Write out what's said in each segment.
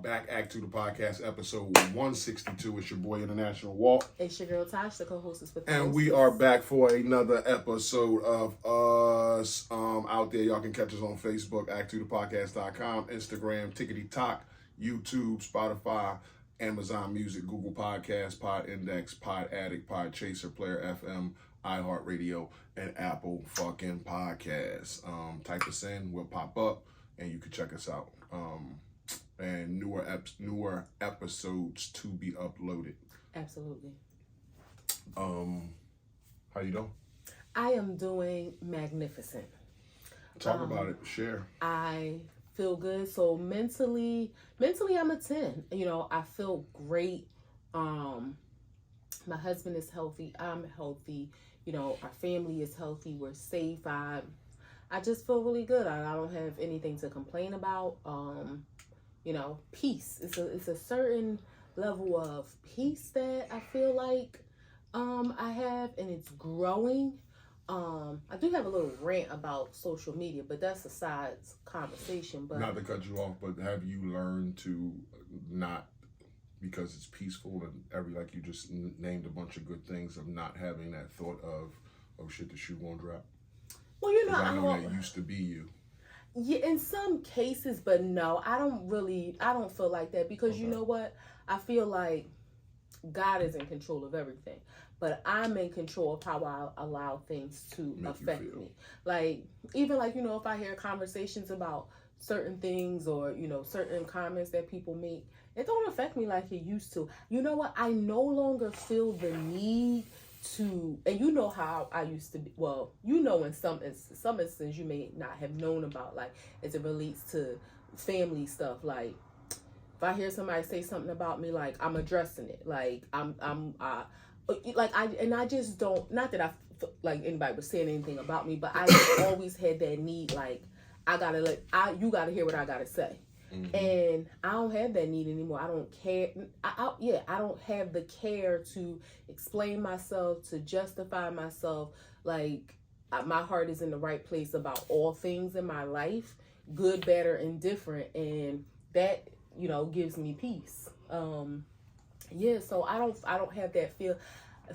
back. Act 2 the podcast, episode 162. It's your boy International Walt. It's your girl Tosh, the co-hostess with. And we are back for another episode of us. Out there, y'all can catch us on Facebook, act2thepodcast.com, Instagram, TikTok, YouTube, Spotify, Amazon Music, Google Podcasts, Pod Index, Pod Addict, Pod Chaser, Player FM, iHeartRadio, and Apple fucking Podcasts. Type us in, we'll pop up, and you can check us out. And newer episodes to be uploaded. Absolutely. How you doing? I am doing magnificent. Talk about it. Share. I feel good. So mentally I'm a 10. You know, I feel great. My husband is healthy. I'm healthy. You know, our family is healthy. We're safe. I just feel really good. I don't have anything to complain about. You know, peace. It's a certain level of peace that I feel like I have, and it's growing. I do have a little rant about social media, but that's a side conversation. But not to cut you off, but have you learned to not, because it's peaceful and like you just named a bunch of good things, of not having that thought of, oh shit, the shoe won't drop? Well, you know, I know that used to be you. Yeah, in some cases, but no, I don't feel like that, because You know what? I feel like God is in control of everything, but I'm in control of how I allow things to affect me. Like, even like, you know, if I hear conversations about certain things, or, you know, certain comments that people make, it don't affect me like it used to. You know what? I no longer feel the need to, and you know how I used to be, well, you know, in some instances you may not have known about, like, as it relates to family stuff. Like, if I hear somebody say something about me, like, I'm addressing it. Like, I just don't, not that like anybody was saying anything about me, but I always had that need, like, you gotta hear what I gotta say. Mm-hmm. And I don't have that need anymore. I don't care. I don't have the care to explain myself, to justify myself. Like, my heart is in the right place about all things in my life, good, bad, or indifferent, and that, you know, gives me peace. So I don't have that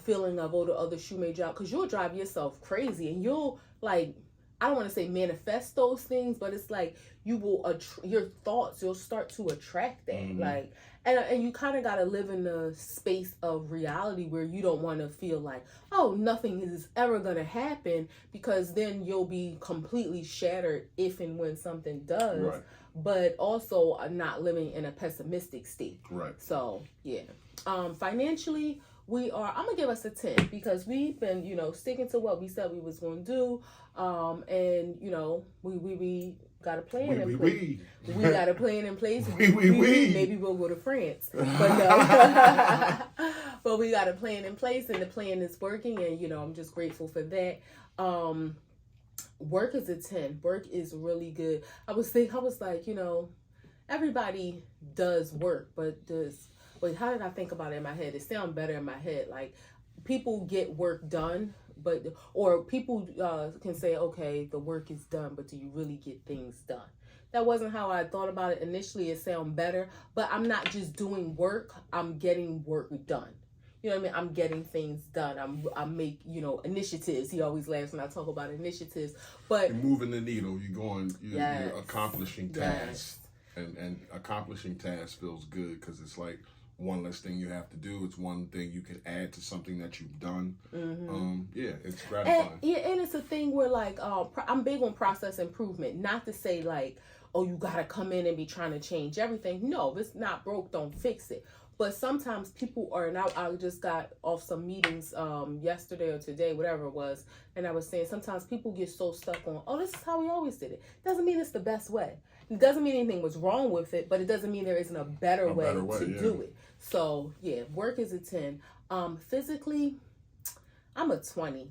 feeling of, oh, the other shoe may drop, because you'll drive yourself crazy, and you'll, like, I don't want to say manifest those things, but it's like you will your thoughts, you'll start to attract that. Mm-hmm. Like, and you kind of got to live in the space of reality where you don't want to feel like, oh, nothing is ever going to happen, because then you'll be completely shattered if and when something does. Right. But also not living in a pessimistic state. Right. So, yeah. Financially, I'm going to give us a 10, because we've been, you know, sticking to what we said we was going to do. And, you know, we got a plan in place. We got a plan in place. Maybe we'll go to France. But no. But we got a plan in place, and the plan is working, and, you know, I'm just grateful for that. Work is a 10. Work is really good. I was like, you know, everybody does work, but how did I think about it in my head? It sounds better in my head. Like, people get work done, or people can say, okay, the work is done, but do you really get things done? That wasn't how I thought about it initially. It sounded better, but I'm not just doing work. I'm getting work done. You know what I mean? I'm getting things done. I make, you know, initiatives. He always laughs when I talk about initiatives. But you're moving the needle. You're accomplishing tasks. Yes. And accomplishing tasks feels good, because it's like one less thing you have to do. It's one thing you can add to something that you've done. Mm-hmm. It's gratifying. And it's a thing where, like, I'm big on process improvement. Not to say, like, oh, you gotta come in and be trying to change everything. No, if it's not broke, don't fix it. But sometimes people are, and I just got off some meetings yesterday or today, whatever it was, and I was saying sometimes people get so stuck on, oh, this is how we always did it. Doesn't mean it's the best way. It doesn't mean anything was wrong with it, but it doesn't mean there isn't a better way to do it. So, yeah, work is a 10. Physically, I'm a 20.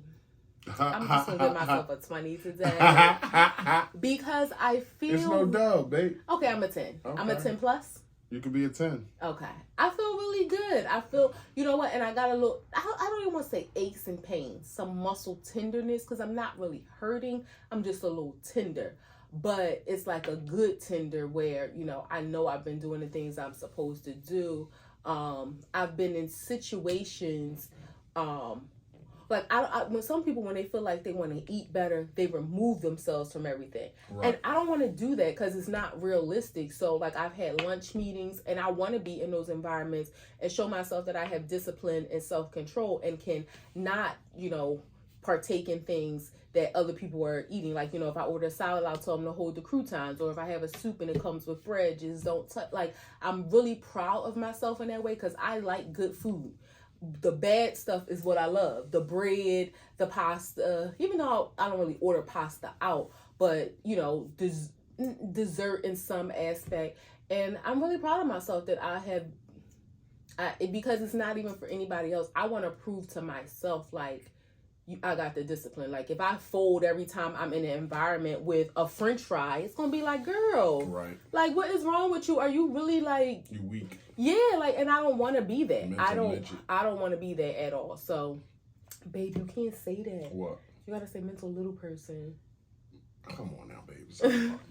I'm just going to give myself a 20 today. Because I feel... It's no dub, babe. Okay, I'm a 10. Okay. I'm a 10 plus. You could be a 10. Okay. I feel really good. I feel, you know what, and I got a little, I don't even want to say aches and pains, some muscle tenderness, because I'm not really hurting. I'm just a little tender. but it's like a good tender where, you know, I know I've been doing the things I'm supposed to do. I've been in situations, like when some people, when they feel like they want to eat better, they remove themselves from everything. Right. And I don't want to do that because it's not realistic. So like I've had lunch meetings and I want to be in those environments and show myself that I have discipline and self-control and can not, you know, partake in things that other people are eating. Like, you know, if I order a salad, I'll tell them to hold the croutons, or if I have a soup and it comes with bread, just don't touch. Like, I'm really proud of myself in that way because I like good food. The bad stuff is what I love. The bread, the pasta, even though I don't really order pasta out, but, you know, dessert in some aspect. And I'm really proud of myself that because it's not even for anybody else. I want to prove to myself, like, I got the discipline. Like, if I fold every time I'm in an environment with a French fry, it's gonna be like, girl, right? Like, what is wrong with you? Are you really like you weak? Yeah, like, and I don't want to be that. I don't want to be that at all. So, babe, you can't say that. What? You gotta say mental little person. Come on now, baby.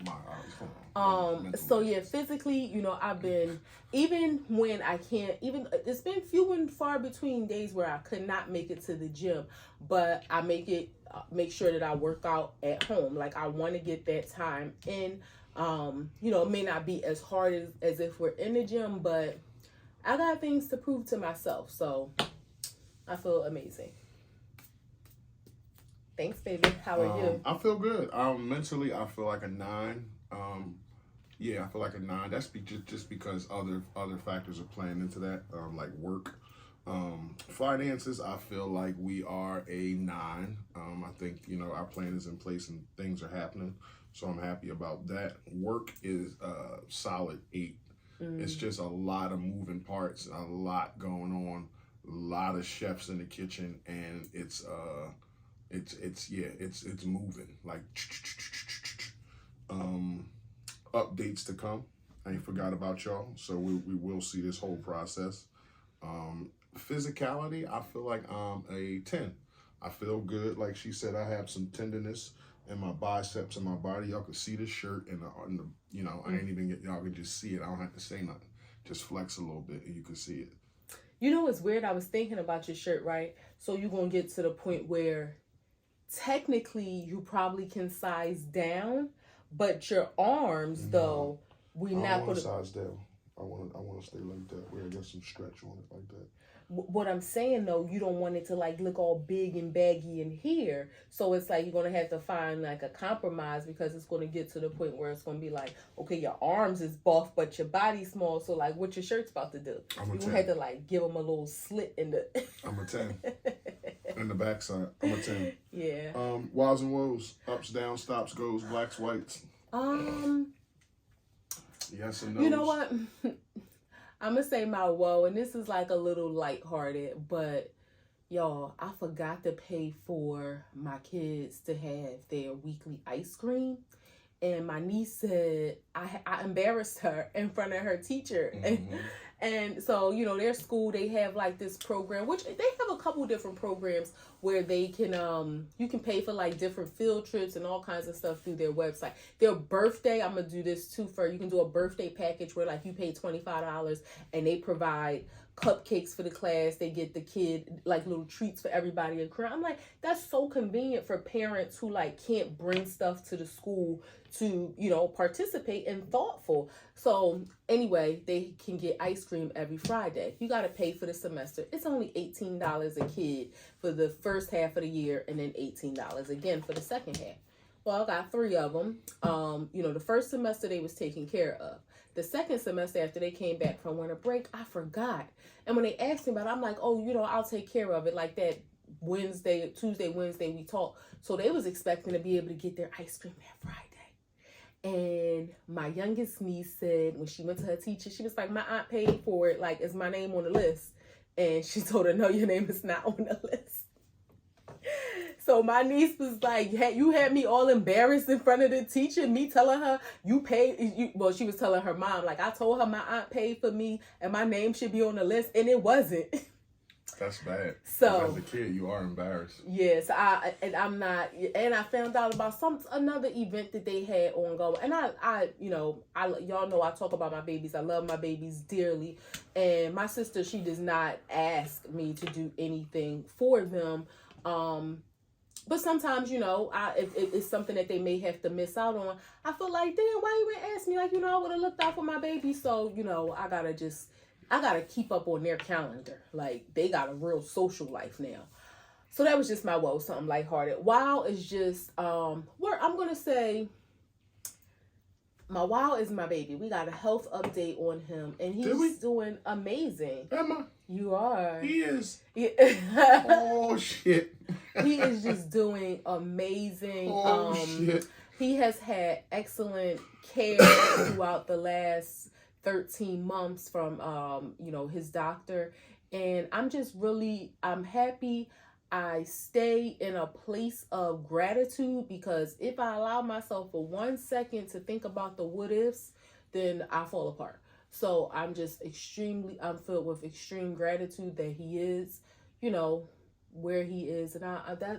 My eyes. Come on. So yeah, physically, you know, I've been, even when I can't, even it's been few and far between days where I could not make it to the gym, but I make sure that I work out at home. Like, I want to get that time in. You know, it may not be as hard as if we're in the gym, but I got things to prove to myself. So I feel amazing. Thanks, baby. How are you? I feel good. Mentally, I feel like a 9. Yeah, I feel like a 9. That's just because other factors are playing into that, like work. Finances, I feel like we are a 9. I think, you know, our plan is in place and things are happening, so I'm happy about that. Work is solid 8. It's just a lot of moving parts, a lot going on, a lot of chefs in the kitchen, and it's moving like updates to come. I ain't forgot about y'all, so we will see this whole process. Physicality, I feel like I'm a 10. I feel good. Like she said, I have some tenderness in my biceps and my body. Y'all can see the shirt and the you know, I ain't even y'all can just see it. I don't have to say nothing. Just flex a little bit and you can see it. You know, it's weird. I was thinking about your shirt, right? So you're going to get to the point where technically you probably can size down, but your arms, though, we not going to size down. I want to stay like that, where I got some stretch on it like that. What I'm saying, though, you don't want it to like look all big and baggy in here. So it's like you're going to have to find like a compromise, because it's going to get to the point where it's going to be like, okay, your arms is buff, but your body's small. So like, what your shirt's about to do? You're going to have to like give them a little slit in the... I'm a 10. In the backside. I'm a 10. Yeah. Wows and woes. Ups, downs, stops, goes, blacks, whites. Yes and no. You know what? I'm going to say my woe, and this is like a little lighthearted, but y'all, I forgot to pay for my kids to have their weekly ice cream. And my niece said, I embarrassed her in front of her teacher. Mm-hmm. And so, you know, their school, they have like this program, which they have a couple different programs where they can, you can pay for like different field trips and all kinds of stuff through their website. Their birthday, I'm going to do this too you can do a birthday package where like you pay $25 and they provide cupcakes for the class. They get the kid like little treats for everybody. I'm like, that's so convenient for parents who like can't bring stuff to the school to, you know, participate and thoughtful. So anyway, they can get ice cream every Friday. You got to pay for the semester. It's only $18 a kid for the first half of the year, and then $18 again for the second half. Well, I got 3 of them. You know, the first semester they was taken care of. The second semester, after they came back from winter break, I forgot. And when they asked me about it, I'm like, oh, you know, I'll take care of it. Like that Tuesday, Wednesday, we talked. So they was expecting to be able to get their ice cream that Friday. And my youngest niece said, when she went to her teacher, she was like, my aunt paid for it. Like, is my name on the list? And she told her, no, your name is not on the list. So my niece was like, hey, you had me all embarrassed in front of the teacher, me telling her you paid. Well, she was telling her mom, like, I told her my aunt paid for me and my name should be on the list, and it wasn't. That's bad. So as a kid, you are embarrassed. Yes, I'm not, and I found out about another event that they had ongoing, and y'all know I talk about my babies. I love my babies dearly, and my sister, she does not ask me to do anything for them, but sometimes, if it's something that they may have to miss out on, I feel like, damn, why you ain't ask me? Like, I would have looked out for my baby. So, I gotta keep up on their calendar. Like, they got a real social life now. So that was just my woe, something lighthearted. Wow is just, where I'm gonna say, my wow is my baby. We got a health update on him, and he's doing amazing. Am I? You are. He is. Yeah. Oh shit. He is just doing amazing. Oh shit. He has had excellent care throughout the last 13 months from his doctor, and I'm happy. I stay in a place of gratitude, because if I allow myself for 1 second to think about the what ifs, then I fall apart. So I'm filled with extreme gratitude that he is, where he is, and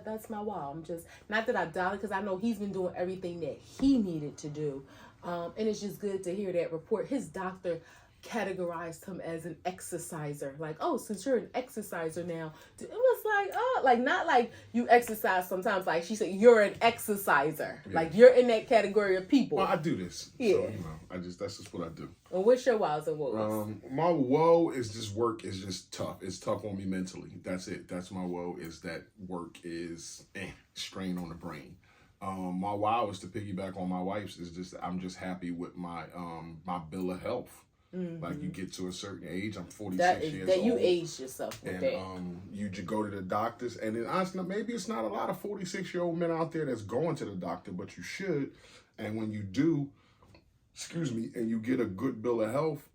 that's my wow. I'm just, not that I doubt it, because I know he's been doing everything that he needed to do, and it's just good to hear that report. His doctor categorized him as an exerciser. Like, oh, since you're an exerciser now, it was like, oh, like, not like you exercise sometimes. Like, she said, you're an exerciser. Yeah. Like, you're in that category of people. Well, I do this. Yeah. So, that's just what I do. Well, what's your wows and woes? My woe is just work is just tough. It's tough on me mentally. That's it. That's my woe, is that work is strain on the brain. My wow is to piggyback on my wife's, is just, I'm just happy with my my bill of health. Mm-hmm. Like, you get to a certain age, I'm 46 years old. That you aged yourself with and, that. You just go to the doctors, and then honestly, maybe it's not a lot of 46-year-old men out there that's going to the doctor, but you should. And when you do, and you get a good bill of health,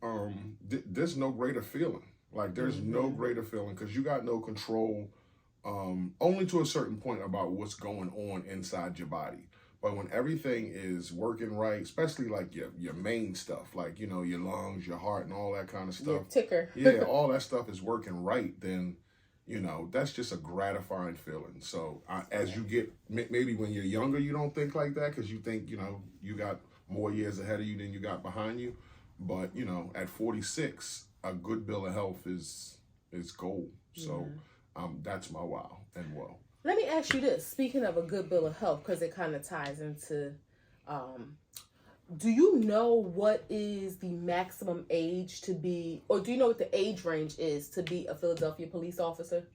there's no greater feeling. Like, there's no greater feeling, because you got no control, only to a certain point, about what's going on inside your body. But when everything is working right, especially like your main stuff, like, your lungs, your heart, and all that kind of stuff. Your ticker. Yeah, all that stuff is working right, then, that's just a gratifying feeling. So as you get, maybe when you're younger, you don't think like that, because you think, you got more years ahead of you than you got behind you. But, at 46, a good bill of health is gold. So that's my wow and woe. Let me ask you this. Speaking of a good bill of health, because it kind of ties into, do you know what is the maximum age to be, or do you know what the age range is to be a Philadelphia police officer?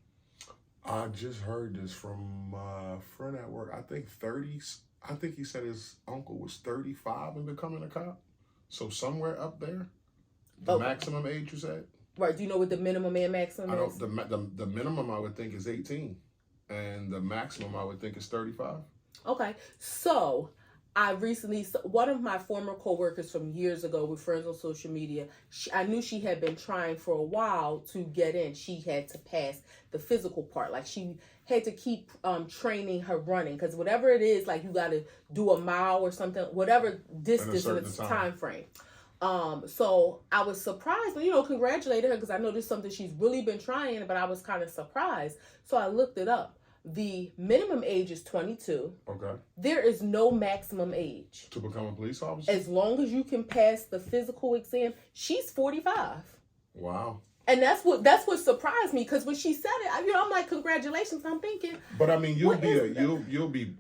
I just heard this from a friend at work. I think 30s. I think he said his uncle was 35 and becoming a cop. So somewhere up there. The maximum age, you said? Right. Do you know what the minimum and maximum is? The minimum, I would think, is 18. And the maximum, I would think, is 35. Okay. So one of my former coworkers from years ago, with friends on social media, I knew she had been trying for a while to get in. She had to pass the physical part. Like, she had to keep training her running, because whatever it is, like, you got to do a mile or something, whatever distance in its time frame. So I was surprised, but, congratulated her, because I know this is something she's really been trying, but I was kind of surprised. So I looked it up. The minimum age is 22. Okay. There is no maximum age to become a police officer. As long as you can pass the physical exam. She's 45. Wow. And that's what surprised me, because when she said it, I'm like, congratulations. I'm thinking, but I mean, you'll be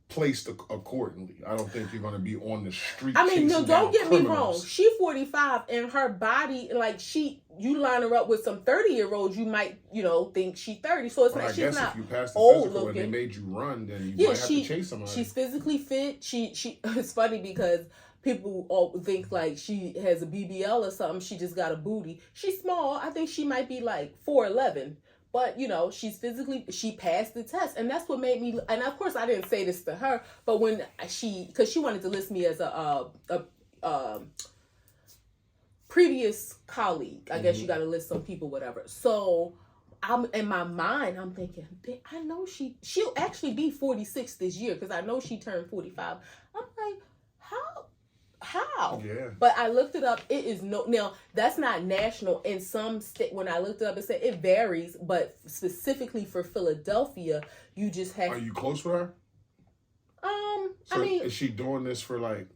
placed accordingly. I don't think you're going to be on the street. I mean, no, don't get me wrong. She's 45, and her body, like, you line her up with some 30-year-olds, you might, think she's 30. So it's like, she's not old looking. I guess if you pass the physical and they made you run, then you might have to chase somebody. She's physically fit. She. It's funny, because people all think like she has a BBL or something. She just got a booty. She's small. I think she might be like 4'11". But, she passed the test. And that's what made me, and of course I didn't say this to her, but when because she wanted to list me as a previous colleague. I guess you got to list some people, whatever. So I'm in my mind, I'm thinking, I know she'll actually be 46 this year, because I know she turned 45. I'm like, how? How? Yeah. But I looked it up. It is now that's not national. In some state, when I looked it up, it said it varies. But specifically for Philadelphia, you just have. Are you close with her? So I mean, is she doing this for like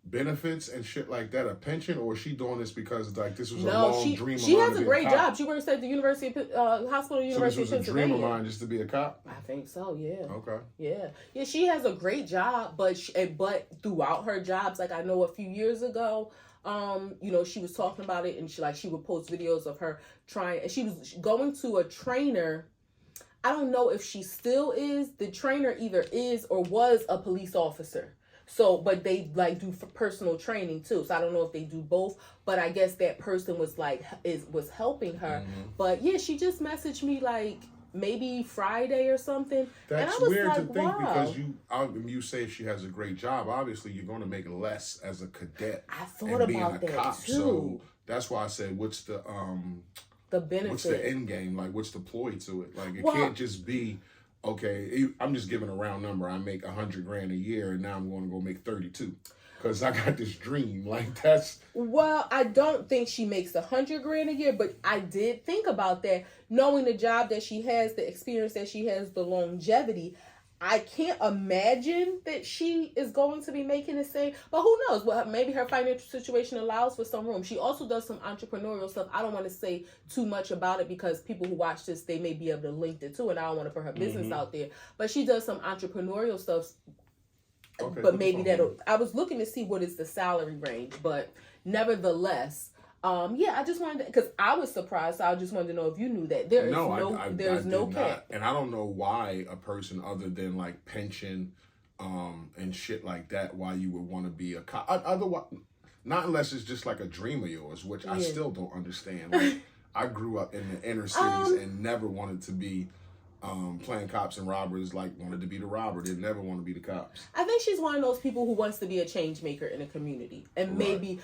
benefits and shit like that, a pension, or is she doing this because like this was a long dream? She has a great job. She works at the University Hospital, University of Pennsylvania. So this was a dream of mine, just to be a cop. I think so. Yeah. Okay. Yeah. She has a great job, but throughout her jobs, like I know a few years ago, she was talking about it, and she would post videos of her trying, and she was going to a trainer. I don't know if she still is. The trainer either is or was a police officer. So, but they like do for personal training too. So I don't know if they do both, but I guess that person was was helping her. Mm-hmm. But yeah, she just messaged me like maybe Friday or something. That's and I was weird like, to think wow. because you say she has a great job. Obviously, you're going to make less as a cadet. I thought about that cop, too. So that's why I said, what's the benefit? What's the end game? Like, what's the ploy to it? Like, it can't just be, okay, I'm just giving a round number. I make $100,000 a year, and now I'm going to go make 32 because I got this dream. Like, that's. Well, I don't think she makes $100,000 a year, but I did think about that. Knowing the job that she has, the experience that she has, the longevity, I can't imagine that she is going to be making the same. But who knows? Well, maybe her financial situation allows for some room. She also does some entrepreneurial stuff. I don't want to say too much about it because people who watch this, they may be able to link it too, and I don't want to put her business out there. But she does some entrepreneurial stuff. Okay, but maybe I was looking to see what is the salary range, but nevertheless. I just wanted to, because I was surprised. So I just wanted to know if you knew that there's no cap, and I don't know why a person other than like pension, and shit like that, why you would want to be a cop. Otherwise, not unless it's just like a dream of yours, which I still don't understand. Like I grew up in the inner cities and never wanted to be. Playing cops and robbers, like wanted to be the robber. They never want to be the cops. I think she's one of those people who wants to be a change maker in a community. And maybe,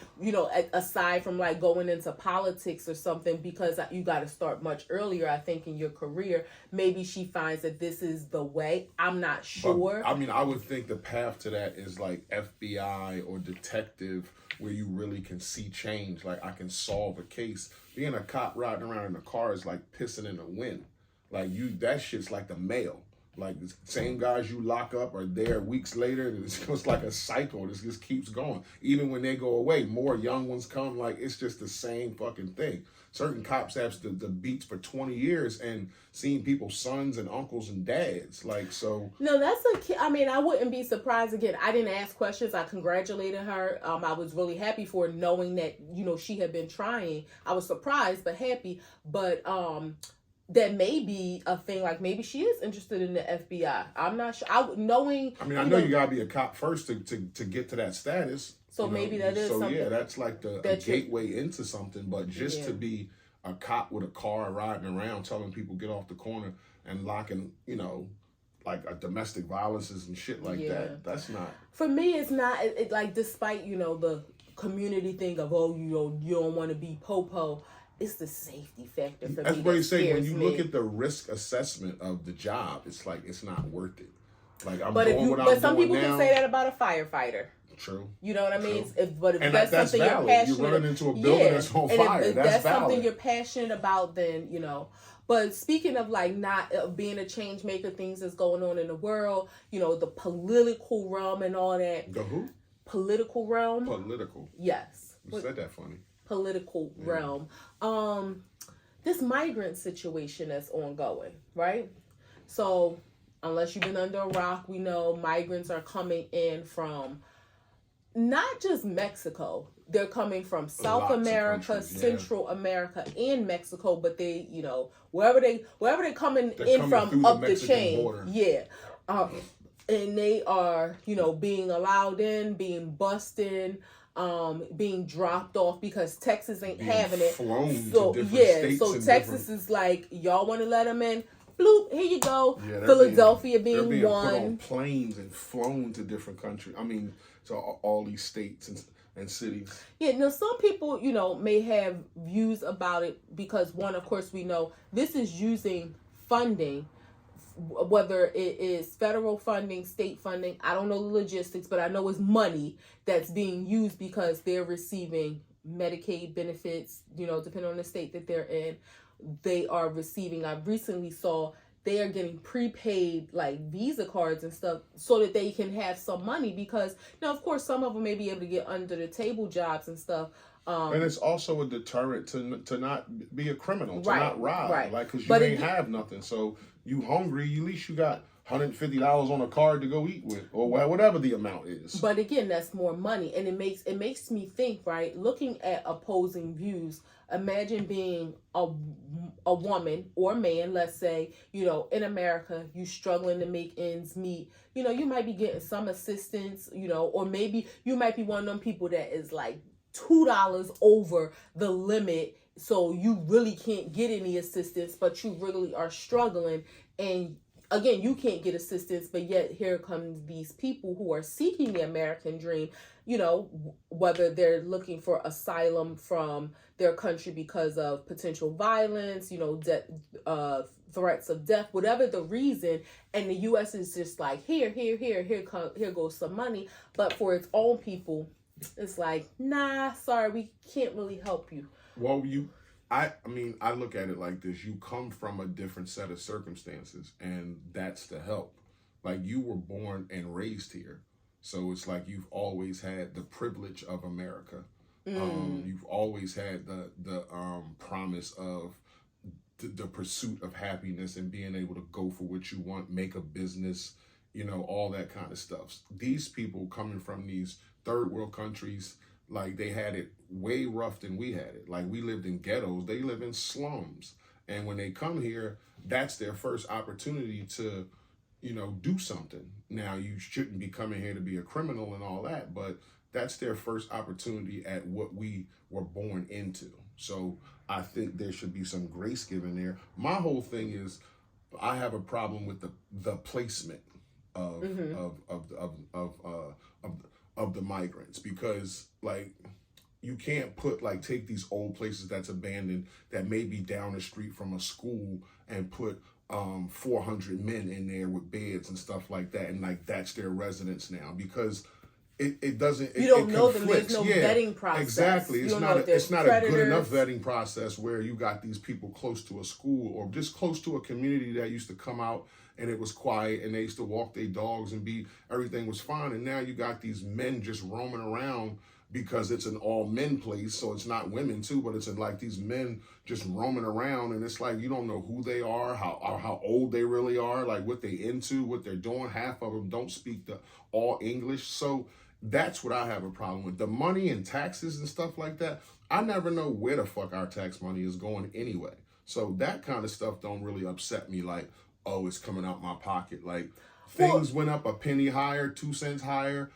aside from like going into politics or something, because you got to start much earlier, I think, in your career, maybe she finds that this is the way. I'm not sure. But, I mean, I would think the path to that is like FBI or detective, where you really can see change. Like I can solve a case. Being a cop riding around in a car is like pissing in the wind. Like that shit's like the mail. Like the same guys you lock up are there weeks later. It's just like a cycle. This just keeps going. Even when they go away, more young ones come. Like it's just the same fucking thing. Certain cops have the beats for 20 years and seeing people's sons and uncles and dads. Like, so. No, I mean, I wouldn't be surprised. Again, I didn't ask questions. I congratulated her. I was really happy for knowing that, she had been trying. I was surprised, but happy. But, that may be a thing, like maybe she is interested in the FBI. I'm not sure. I know you gotta be a cop first to get to that status. So maybe that is something. So yeah, that's like a gateway into something. But just to be a cop with a car riding around telling people get off the corner and locking, like a domestic violences and shit like that. That's not. For me, it's not. It like despite the community thing of you don't want to be po-po. It's the safety factor for me. That's what you say. When you look at the risk assessment of the job, it's like it's not worth it. Like but some people can say that about a firefighter. True. You know what I mean? If that's something valid. You're passionate, you're running into a building that's on fire. If that's valid. Something you're passionate about, then But speaking of like not being a change maker, things that's going on in the world, the political realm and all that. The who? Political realm. Political. Yes. You said that funny. Political realm. This migrant situation that's ongoing, right? So unless you've been under a rock, we know migrants are coming in from not just Mexico. They're coming from South America, Central America, and Mexico, but they, wherever they coming in from up the chain. Border. Yeah. And they are, being allowed in, being busted, being dropped off because Texas ain't having it. So Texas is like, y'all want to let them in? Bloop, here you go. Yeah, Philadelphia being one. Put on planes and flown to different countries. I mean, to all these states and cities. Yeah, now some people, may have views about it because one, of course, we know this is using funding whether it is federal funding, state funding, I don't know the logistics, but I know it's money that's being used because they're receiving Medicaid benefits, depending on the state that they're in. They are receiving, I recently saw they are getting prepaid like Visa cards and stuff so that they can have some money because of course some of them may be able to get under the table jobs and stuff. And it's also a deterrent to not be a criminal, to right, not rob, right. Like, because you ain't have nothing. So you hungry, at least you got $150 on a card to go eat with, or whatever the amount is. But again, that's more money, and it makes me think, right? Looking at opposing views, imagine being a woman or man, let's say, in America, you struggling to make ends meet. You might be getting some assistance, or maybe you might be one of them people that is like $2 over the limit, so you really can't get any assistance, but you really are struggling, and again, you can't get assistance, but yet here comes these people who are seeking the American dream, whether they're looking for asylum from their country because of potential violence, threats of death, whatever the reason, and the U.S. is just like, here goes some money, but for its own people, it's like, nah, sorry, we can't really help you. Well, I look at it like this. You come from a different set of circumstances, and that's the help. Like, you were born and raised here. So it's like you've always had the privilege of America. You've always had the promise of the pursuit of happiness and being able to go for what you want, make a business, all that kind of stuff. These people coming from these third world countries, like, they had it way rough than we had it. Like, we lived in ghettos. They live in slums. And when they come here, that's their first opportunity to, do something. Now, you shouldn't be coming here to be a criminal and all that, but that's their first opportunity at what we were born into. So I think there should be some grace given there. My whole thing is, I have a problem with the placement of the migrants, because like, you can't take these old places that's abandoned that may be down the street from a school and put 400 men in there with beds and stuff like that, and like that's their residence now, because it doesn't. You don't know them. There's no vetting process. Exactly. It's not a good enough vetting process where you got these people close to a school or just close to a community that used to come out and it was quiet and they used to walk their dogs and everything was fine. And now you got these men just roaming around because it's an all men place. So it's not women too, but it's like these men just roaming around, and it's like, you don't know who they are, how old they really are, like what they into, what they're doing. Half of them don't speak all English. So that's what I have a problem with. The money and taxes and stuff like that, I never know where the fuck our tax money is going anyway. So that kind of stuff don't really upset me, like, oh, it's coming out my pocket. Like, things went up a penny higher, 2 cents higher.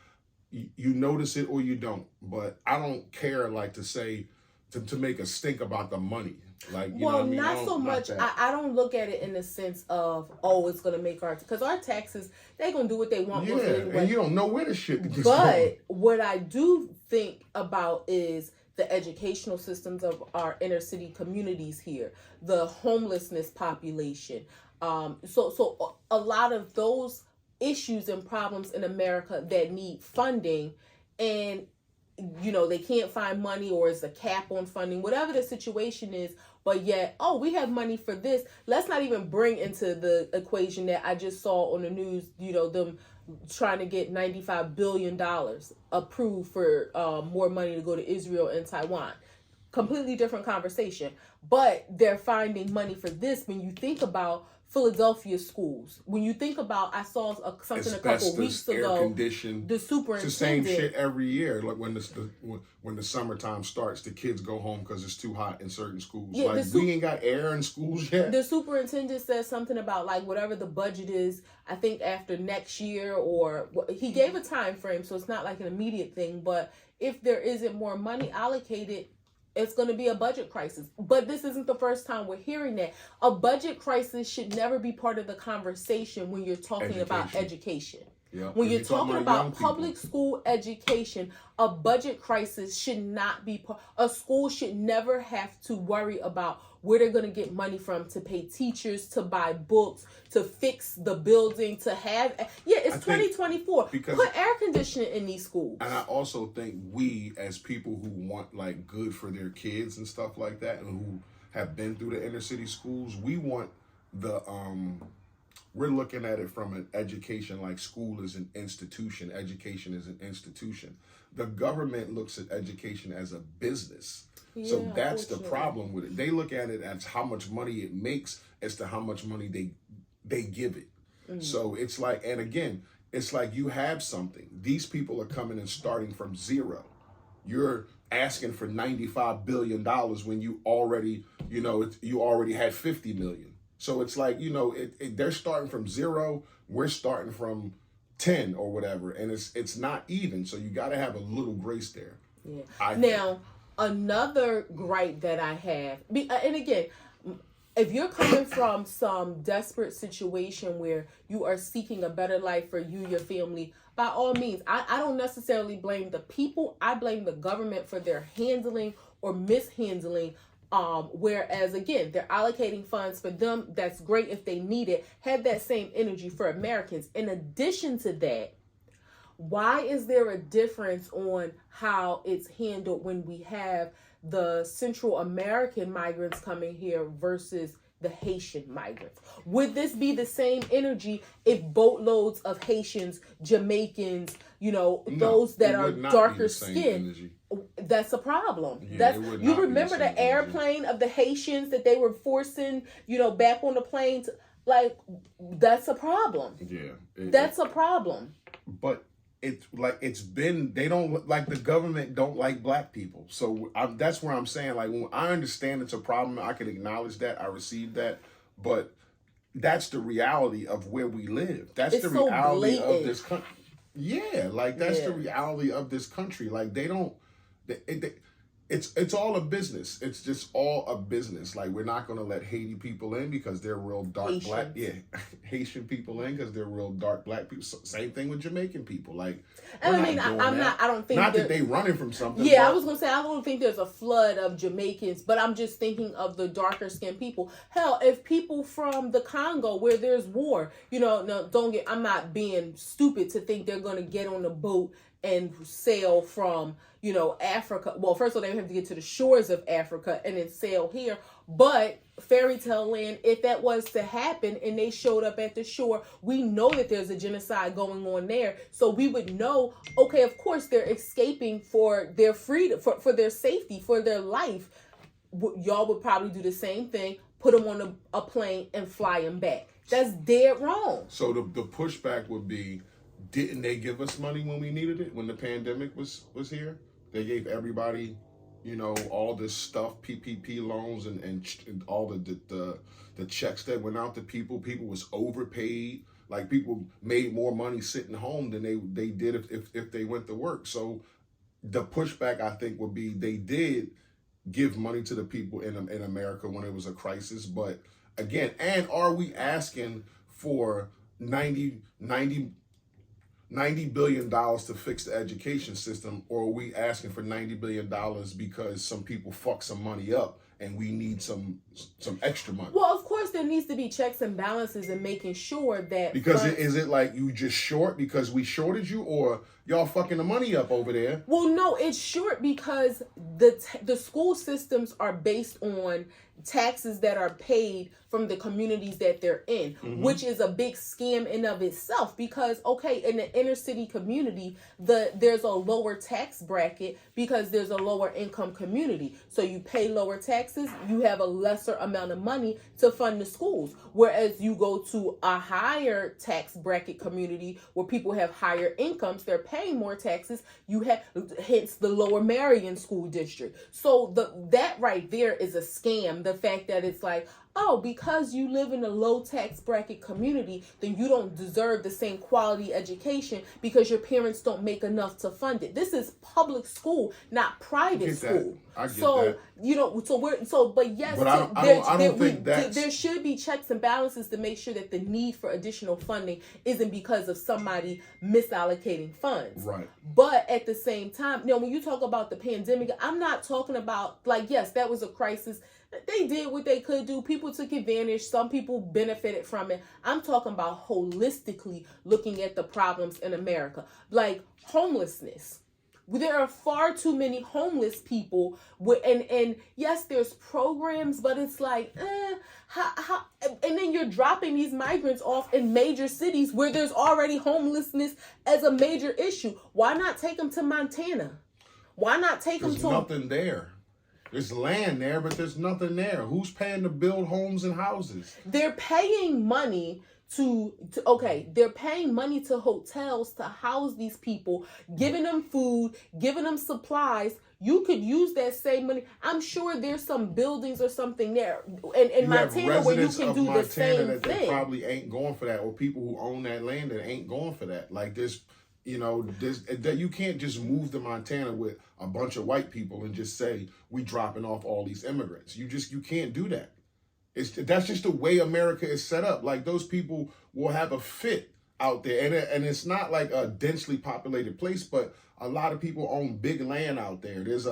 You notice it or you don't. But I don't care, like, to say, to make a stink about the money. Like, you know what I mean? Not so much. I don't look at it in the sense of, oh, it's going to make because our taxes, they're going to do what they want. Yeah, and you don't know where the shit is going. But what I do think about is the educational systems of our inner city communities here, the homelessness population. So a lot of those issues and problems in America that need funding, and they can't find money, or it's a cap on funding, whatever the situation is, but yet, oh, we have money for this. Let's not even bring into the equation that I just saw on the news, them trying to get $95 billion approved for more money to go to Israel and Taiwan. Completely different conversation. But they're finding money for this when you think about Philadelphia schools. When you think about, I saw something a couple weeks ago. Air conditioned. The superintendent. It's the same shit every year. Like when the summertime starts, the kids go home because it's too hot in certain schools. Yeah, like we ain't got air in schools yet. The superintendent says something about like whatever the budget is. I think after next year, or he gave a time frame, so it's not like an immediate thing. But if there isn't more money allocated, it's going to be a budget crisis. But this isn't the first time we're hearing that. A budget crisis should never be part of the conversation when you're talking about education. Yeah. When you're talking about public school education, a budget crisis should not be a school should never have to worry about where they're going to get money from to pay teachers, to buy books, to fix the building, to have it's 2024. Put air conditioning in these schools. And I also think we, as people who want like good for their kids and stuff like that, and who have been through the inner city schools, we want the we're looking at it from an education, like school is an institution, education is an institution. The government looks at education as a business. Yeah, so that's the problem with it. They look at it as how much money it makes as to how much money they give it. Mm. So it's like, and again, it's like you have something. These people are coming and starting from zero. You're asking for $95 billion when you already, you already had 50 million. So it's like, they're starting from zero. We're starting from 10 or whatever. And it's not even. So you got to have a little grace there. Yeah. Now, another gripe that I have, and again, if you're coming from some desperate situation where you are seeking a better life for you, your family, by all means, I don't necessarily blame the people. I blame the government for their handling or mishandling. Whereas again, they're allocating funds for them. That's great if they need it. Have that same energy for Americans. In addition to that, why is there a difference on how it's handled when we have the Central American migrants coming here versus the Haitian migrants? Would this be the same energy if boatloads of Haitians, Jamaicans, those that are darker skinned? That's a problem. Yeah, you remember the airplane of the Haitians that they were forcing, back on the plane that's a problem. Yeah. That's a problem. But they don't like, the government don't like black people. So that's where I'm saying, like, when I understand it's a problem, I can acknowledge that, I receive that, but that's the reality of where we live. That's the reality of this country. Yeah, like that's the reality of this country. Like it's all a business. It's just all a business. Like, we're not going to let Haiti people in because they're real dark Haitians. Black. Yeah, Haitian people in because they're real dark black people. Same thing with Jamaican people. Like, and I mean, I don't think not that they running from something. Yeah, I was gonna say I don't think there's a flood of Jamaicans, but I'm just thinking of the darker skinned people. Hell, if people from the Congo where there's war, no, I'm not being stupid to think they're gonna get on a boat and sail from, Africa. Well, first of all, they have to get to the shores of Africa and then sail here. But fairy tale land, if that was to happen and they showed up at the shore, we know that there's a genocide going on there. So we would know, okay, of course they're escaping for their freedom, for their safety, for their life. Y'all would probably do the same thing, put them on a plane and fly them back. That's dead wrong. So the pushback would be, didn't they give us money when we needed it, when the pandemic was here? They gave everybody, all this stuff, PPP loans and all the checks that went out to people. People was overpaid. Like, people made more money sitting home than they did if they went to work. So the pushback, I think, would be they did give money to the people in America when it was a crisis. But again, and are we asking for $90 billion to fix the education system, or are we asking for $90 billion because some people fuck some money up and we need some extra money? Well, of course there needs to be checks and balances and making sure that... Because is it like you just short because we shorted you, or y'all fucking the money up over there? Well, no, it's short because the school systems are based on taxes that are paid from the communities that they're in, which is a big scam in of itself. Because, okay, in the inner city community, there's a lower tax bracket because there's a lower income community. So you pay lower taxes, you have a lesser amount of money to fund the schools. Whereas you go to a higher tax bracket community where people have higher incomes, they're paying more taxes, you have, hence the Lower Marion School District. So that right there is a scam. The fact that it's like, oh, because you live in a low tax bracket community, then you don't deserve the same quality education because your parents don't make enough to fund it. This is public school, not private school. I get so that. But yes, But I don't think there should be checks and balances to make sure that the need for additional funding isn't because of somebody misallocating funds. Right. But at the same time, when you talk about the pandemic, I'm not talking about, like, yes, that was a crisis. They did what they could do. People took advantage. Some people benefited from it. I'm talking about holistically looking at the problems in America, like homelessness. There are far too many homeless people, and yes, there's programs, but it's like, how? And then you're dropping these migrants off in major cities where there's already homelessness as a major issue. Why not take them to Montana? Why not take them to? There's nothing there. There's land there, but there's nothing there. Who's paying to build homes and houses? They're paying money they're paying money to hotels to house these people, giving them food, giving them supplies. You could use that same money. I'm sure there's some buildings or something there in Montana where you can do the same thing. They probably ain't going for that, or people who own that land that ain't going for that. Like this, that you can't just move to Montana with a bunch of white people and just say we dropping off all these immigrants. You can't do that. That's just the way America is set up. Like, those people will have a fit out there, and it's not like a densely populated place, but a lot of people own big land out there. There's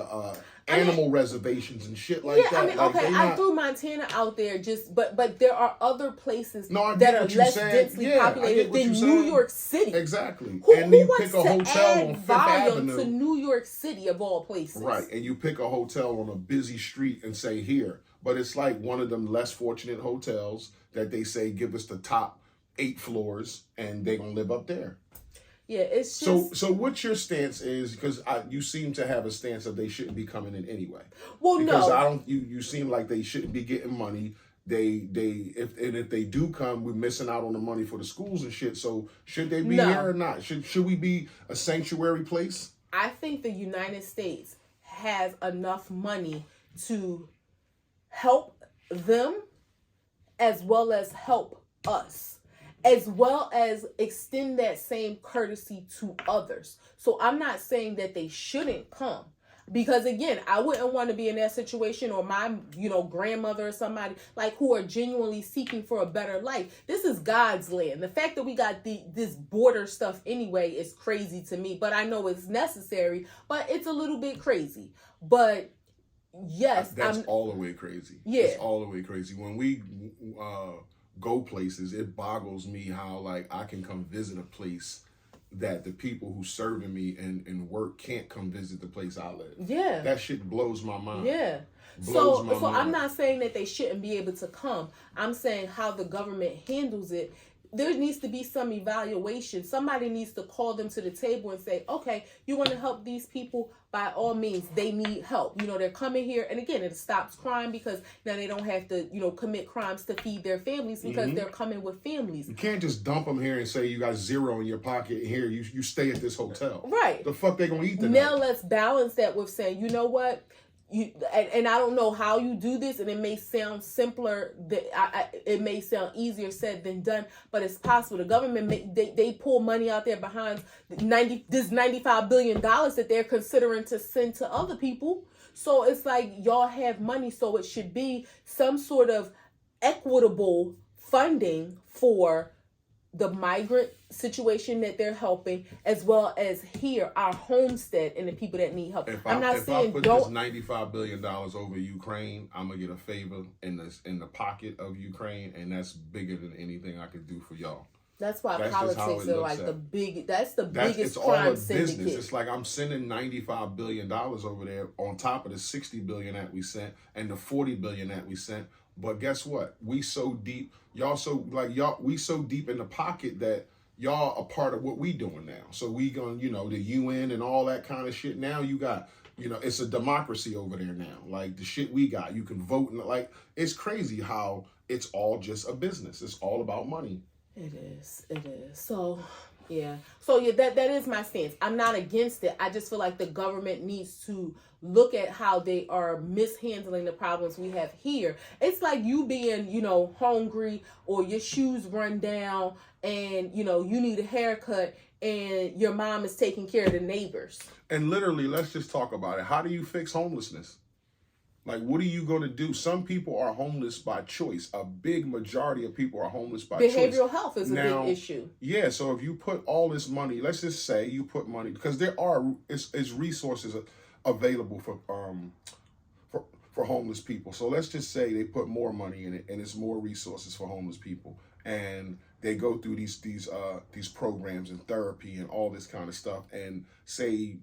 animal reservations and shit like that. I threw Montana out there but there are other places that are less densely populated than New York City. Exactly. And you pick a hotel on Fifth Avenue to New York City of all places. Right. And you pick a hotel on a busy street and say here. But it's like one of them less fortunate hotels that they say give us the top 8 floors and they're gonna live up there. Yeah, it's just... So what your stance is, because you seem to have a stance of they shouldn't be coming in anyway. Well, because no. You seem like they shouldn't be getting money. If they do come, we're missing out on the money for the schools and shit. So should they be here or not? Should we be a sanctuary place? I think the United States has enough money to help them as well as help us, as well as extend that same courtesy to others. So I'm not saying that they shouldn't come, because again, I wouldn't want to be in that situation, or my grandmother or somebody like who are genuinely seeking for a better life. This is God's land. The fact that we got this border stuff anyway is crazy to me, but I know it's necessary, but it's a little bit crazy. But yes, that's all the way crazy. Yeah, it's all the way crazy. When we go places, it boggles me how like I can come visit a place that the people who serving me and work can't come visit the place I live. Yeah, that shit blows my mind. Yeah. So I'm not saying that they shouldn't be able to come. I'm saying how the government handles it. There needs to be some evaluation. Somebody needs to call them to the table and say, okay, you want to help these people? By all means, they need help. They're coming here. And again, it stops crime because now they don't have to, commit crimes to feed their families because they're coming with families. You can't just dump them here and say you got $0 in your pocket and here you stay at this hotel. Right. The fuck they gonna eat tonight? Now let's balance that with saying, you know what? And I don't know how you do this, and it may sound simpler, it may sound easier said than done, but it's possible. The government they pull money out there behind this $95 billion that they're considering to send to other people. So it's like y'all have money, so it should be some sort of equitable funding for the migrant situation that they're helping, as well as here, our homestead and the people that need help. If I put this $95 billion over Ukraine, I'm gonna get a favor in the pocket of Ukraine, and that's bigger than anything I could do for y'all. That's why politics are like that's the biggest crime all a syndicate. Business. It's like I'm sending $95 billion over there on top of the $60 billion that we sent and the $40 billion that we sent. But guess what? We so deep, we so deep in the pocket that y'all are part of what we doing now. So we gonna, the UN and all that kind of shit. Now you got, it's a democracy over there now. Like the shit we got, you can vote, and like it's crazy how it's all just a business. It's all about money. It is. So Yeah. So yeah, that is my stance. I'm not against it. I just feel like the government needs to look at how they are mishandling the problems we have here. It's like you being, hungry, or your shoes run down, and you need a haircut, and your mom is taking care of the neighbors. And literally, let's just talk about it. How do you fix homelessness? Like, what are you going to do? Some people are homeless by choice. A big majority of people are homeless by choice. Behavioral health is a big issue. Yeah, so if you put all this money, let's just say you put money, because there are it's resources available for homeless people. So let's just say they put more money in it, and it's more resources for homeless people, and they go through these programs and therapy and all this kind of stuff, and say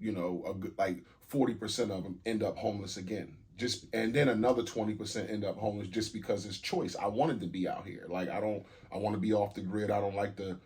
like 40% of them end up homeless again. And then another 20% end up homeless just because it's choice. I wanted to be out here. Like, I want to be off the grid. I don't like the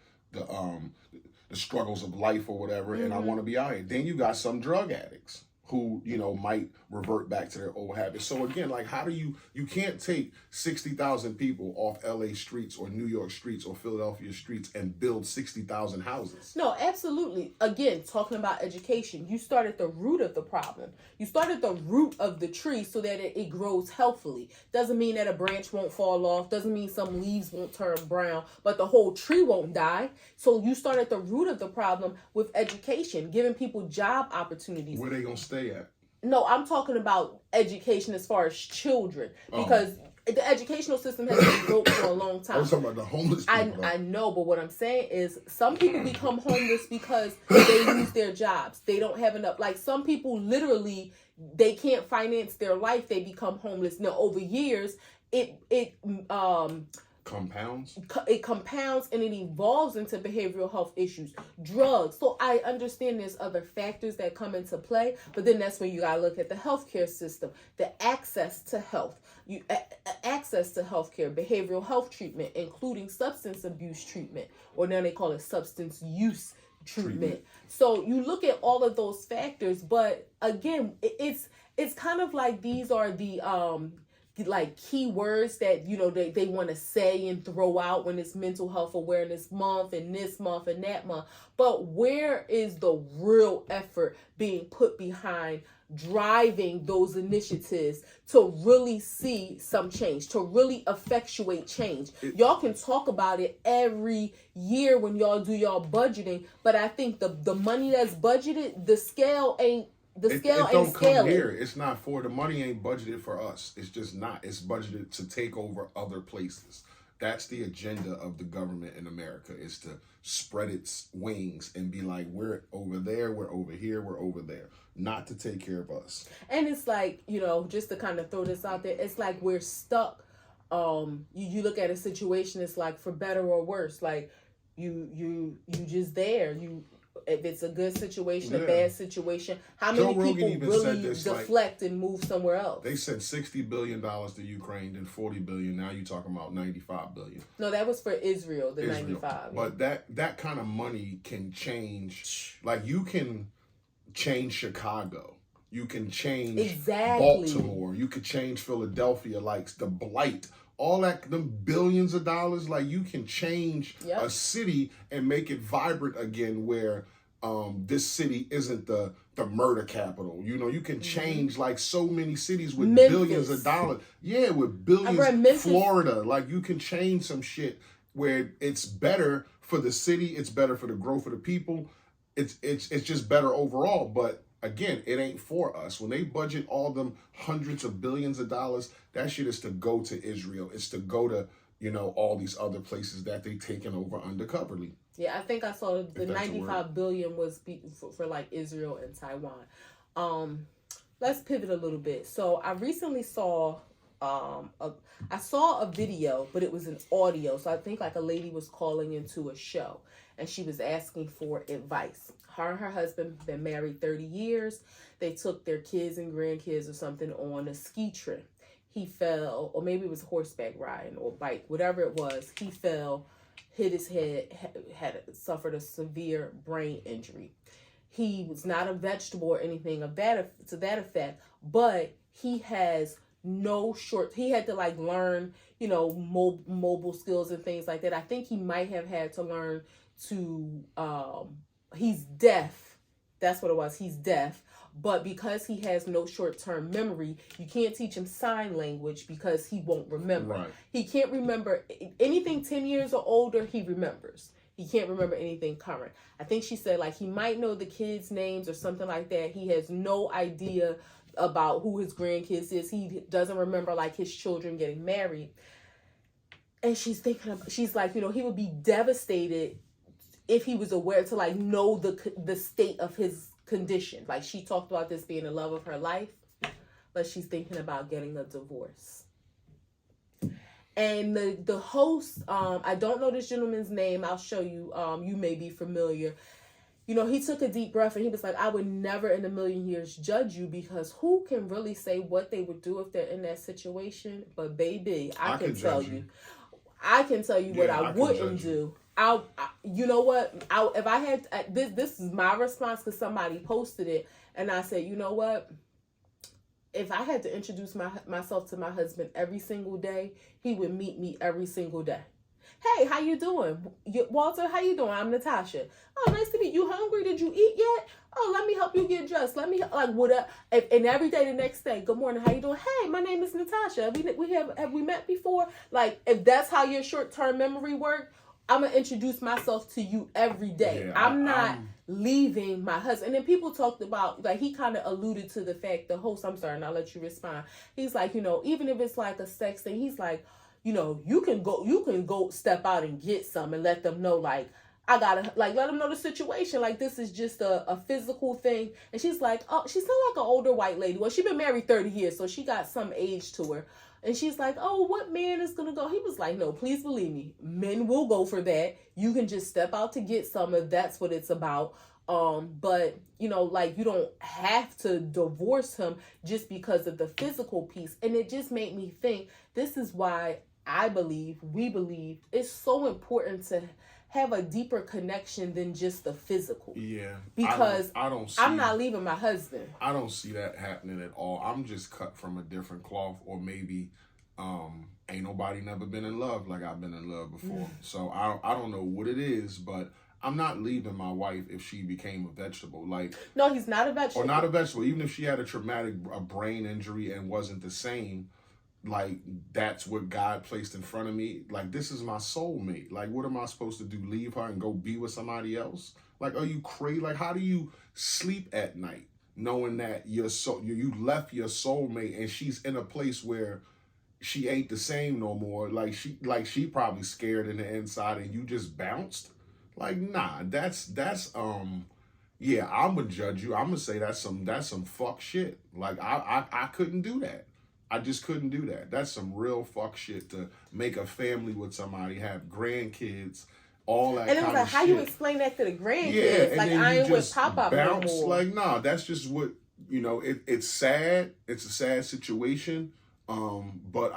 struggles of life or whatever, and I want to be out here. Then you got some drug addicts who, might revert back to their old habits. So again, like, how do you can't take 60,000 people off LA streets or New York streets or Philadelphia streets and build 60,000 houses. No, absolutely. Again, talking about education, you start at the root of the problem. You start at the root of the tree so that it grows healthily. Doesn't mean that a branch won't fall off. Doesn't mean some leaves won't turn brown, but the whole tree won't die. So you start at the root of the problem with education, giving people job opportunities. Where they gonna stay at? No, I'm talking about education as far as children, because the educational system has been built for a long time. I was talking about the homeless people. I know, but what I'm saying is some people become homeless because they lose their jobs. They don't have enough. Like, some people literally, they can't finance their life. They become homeless. Now, over years, it compounds. It compounds, and it evolves into behavioral health issues, drugs. So I understand there's other factors that come into play, but then that's when you gotta look at the healthcare system, the access to health, access to healthcare, behavioral health treatment, including substance abuse treatment, or now they call it substance use treatment. So you look at all of those factors, but again, it's kind of like these are the like key words that they want to say and throw out when it's Mental Health Awareness Month and this month and that month. But where is the real effort being put behind driving those initiatives to really see some change, to really effectuate change? Y'all can talk about it every year when y'all do y'all budgeting, but I think the money that's budgeted, the scale ain't don't come here. It's not for the money ain't budgeted for us. It's just not. It's budgeted to take over other places. That's the agenda of the government in America, is to spread its wings and be like, we're over there, we're over here, we're over there. Not to take care of us. And it's like, just to kind of throw this out there, it's like we're stuck. You look at a situation, it's like for better or worse. Like you just there. If it's a good situation, a bad situation, how many people really deflect and move somewhere else? They sent $60 billion to Ukraine, then $40 billion. Now you're talking about $95 billion. No, that was for Israel, 95. But that kind of money can change. Like, you can change Chicago. You can change Baltimore. You could change Philadelphia, like the blight. All that, them billions of dollars, like, you can change a city and make it vibrant again, where this city isn't the murder capital. You can change like so many cities with billions of dollars. Yeah, with billions. Florida, like, you can change some shit where it's better for the city, it's better for the growth of the people. It's just better overall. But again, it ain't for us. When they budget all them hundreds of billions of dollars, that shit is to go to Israel. It's to go to, all these other places that they taken over undercoverly. Yeah, I think I saw the 95 billion was for like Israel and Taiwan. Let's pivot a little bit. So I recently saw a video, but it was an audio. So I think like a lady was calling into a show, and she was asking for advice. Her and her husband been married 30 years. They took their kids and grandkids or something on a ski trip. He fell, or maybe it was horseback riding or bike, whatever it was. He fell, hit his head, had suffered a severe brain injury. He was not a vegetable or anything of that to that effect, but he has he had to like learn, mobile skills and things like that. I think he might have had to learn, to he's deaf. That's what it was. He's deaf. But because he has no short-term memory, you can't teach him sign language because he won't remember. Right. He can't remember anything 10 years or older, he remembers. He can't remember anything current. I think she said, like, he might know the kids' names or something like that. He has no idea about who his grandkids is. He doesn't remember, like, his children getting married. And she's like, he would be devastated if he was aware to, like, know the state of his condition. Like, she talked about this being the love of her life, but she's thinking about getting a divorce. And the host, I don't know this gentleman's name. I'll show you. You may be familiar. He took a deep breath and he was like, I would never in a million years judge you, because who can really say what they would do if they're in that situation? But baby, I can tell you. I can tell you what I wouldn't do. You know what? If I had this is my response, because somebody posted it, and I said, you know what? If I had to introduce myself to my husband every single day, he would meet me every single day. Hey, how you doing? Walter, how you doing? I'm Natasha. Oh, nice to meet you. Hungry? Did you eat yet? Oh, let me help you get dressed. Let me, like, whatever. And every day the next day, good morning, how you doing? Hey, my name is Natasha. Have we met before? Like, if that's how your short-term memory works, I'm going to introduce myself to you every day. Yeah, I'm not leaving my husband. And then people talked about, like, he kind of alluded to the fact, the host, I'm sorry, and I'll let you respond. He's like, even if it's like a sex thing, he's like, you can go step out and get some and let them know, like, I gotta, like, let them know the situation. Like, this is just a physical thing. And she's like, oh, she sounds like an older white lady. Well, she's been married 30 years, so she got some age to her. And she's like, oh, what man is going to go? He was like, no, please believe me. Men will go for that. You can just step out to get some if that's what it's about. But, like, you don't have to divorce him just because of the physical piece. And it just made me think, this is why we believe it's so important to have a deeper connection than just the physical. Yeah. Because I'm not leaving my husband. I don't see that happening at all. I'm just cut from a different cloth, or maybe ain't nobody never been in love like I've been in love before. So I don't know what it is, but I'm not leaving my wife if she became a vegetable. Like, no, he's not a vegetable. Or not a vegetable. Even if she had a traumatic brain injury and wasn't the same, like, that's what God placed in front of me. Like, this is my soulmate. Like, what am I supposed to do? Leave her and go be with somebody else? Like, are you crazy? Like, how do you sleep at night knowing that you left your soulmate and she's in a place where she ain't the same no more? Like she probably scared in the inside and you just bounced. Like, nah, that's yeah, I'm gonna judge you. I'm gonna say that's some fuck shit. Like, I couldn't do that. I just couldn't do that. That's some real fuck shit, to make a family with somebody, have grandkids, all that kind of shit. And it was like, how you explain that to the grandkids? Yeah, like, I ain't with Pop-Up no more. Like, nah, that's just what, it's sad. It's a sad situation. But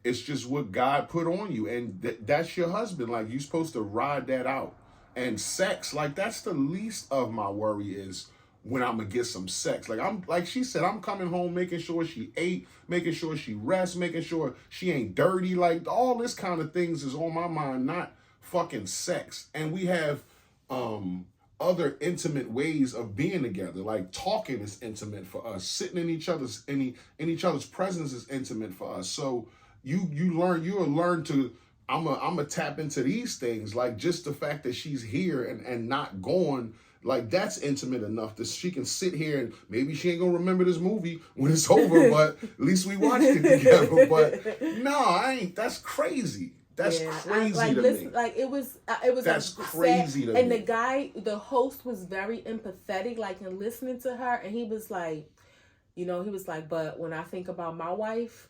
it's just what God put on you. And that's your husband. Like, you're supposed to ride that out. And sex, like, that's the least of my worry, is when I'm gonna get some sex. Like she said, I'm coming home making sure she ate, making sure she rests, making sure she ain't dirty. Like, all this kind of things is on my mind, not fucking sex. And we have other intimate ways of being together. Like, talking is intimate for us. Sitting in each other's presence is intimate for us. So you'll learn to, I'm a tap into these things. Like, just the fact that she's here and not gone, like, that's intimate enough that she can sit here, and maybe she ain't gonna remember this movie when it's over, but at least we watched it together. But no, I ain't. That's crazy. That's crazy to me. Like, it was. That's crazy to me. And the host was very empathetic, like, in listening to her, and he was like, but when I think about my wife,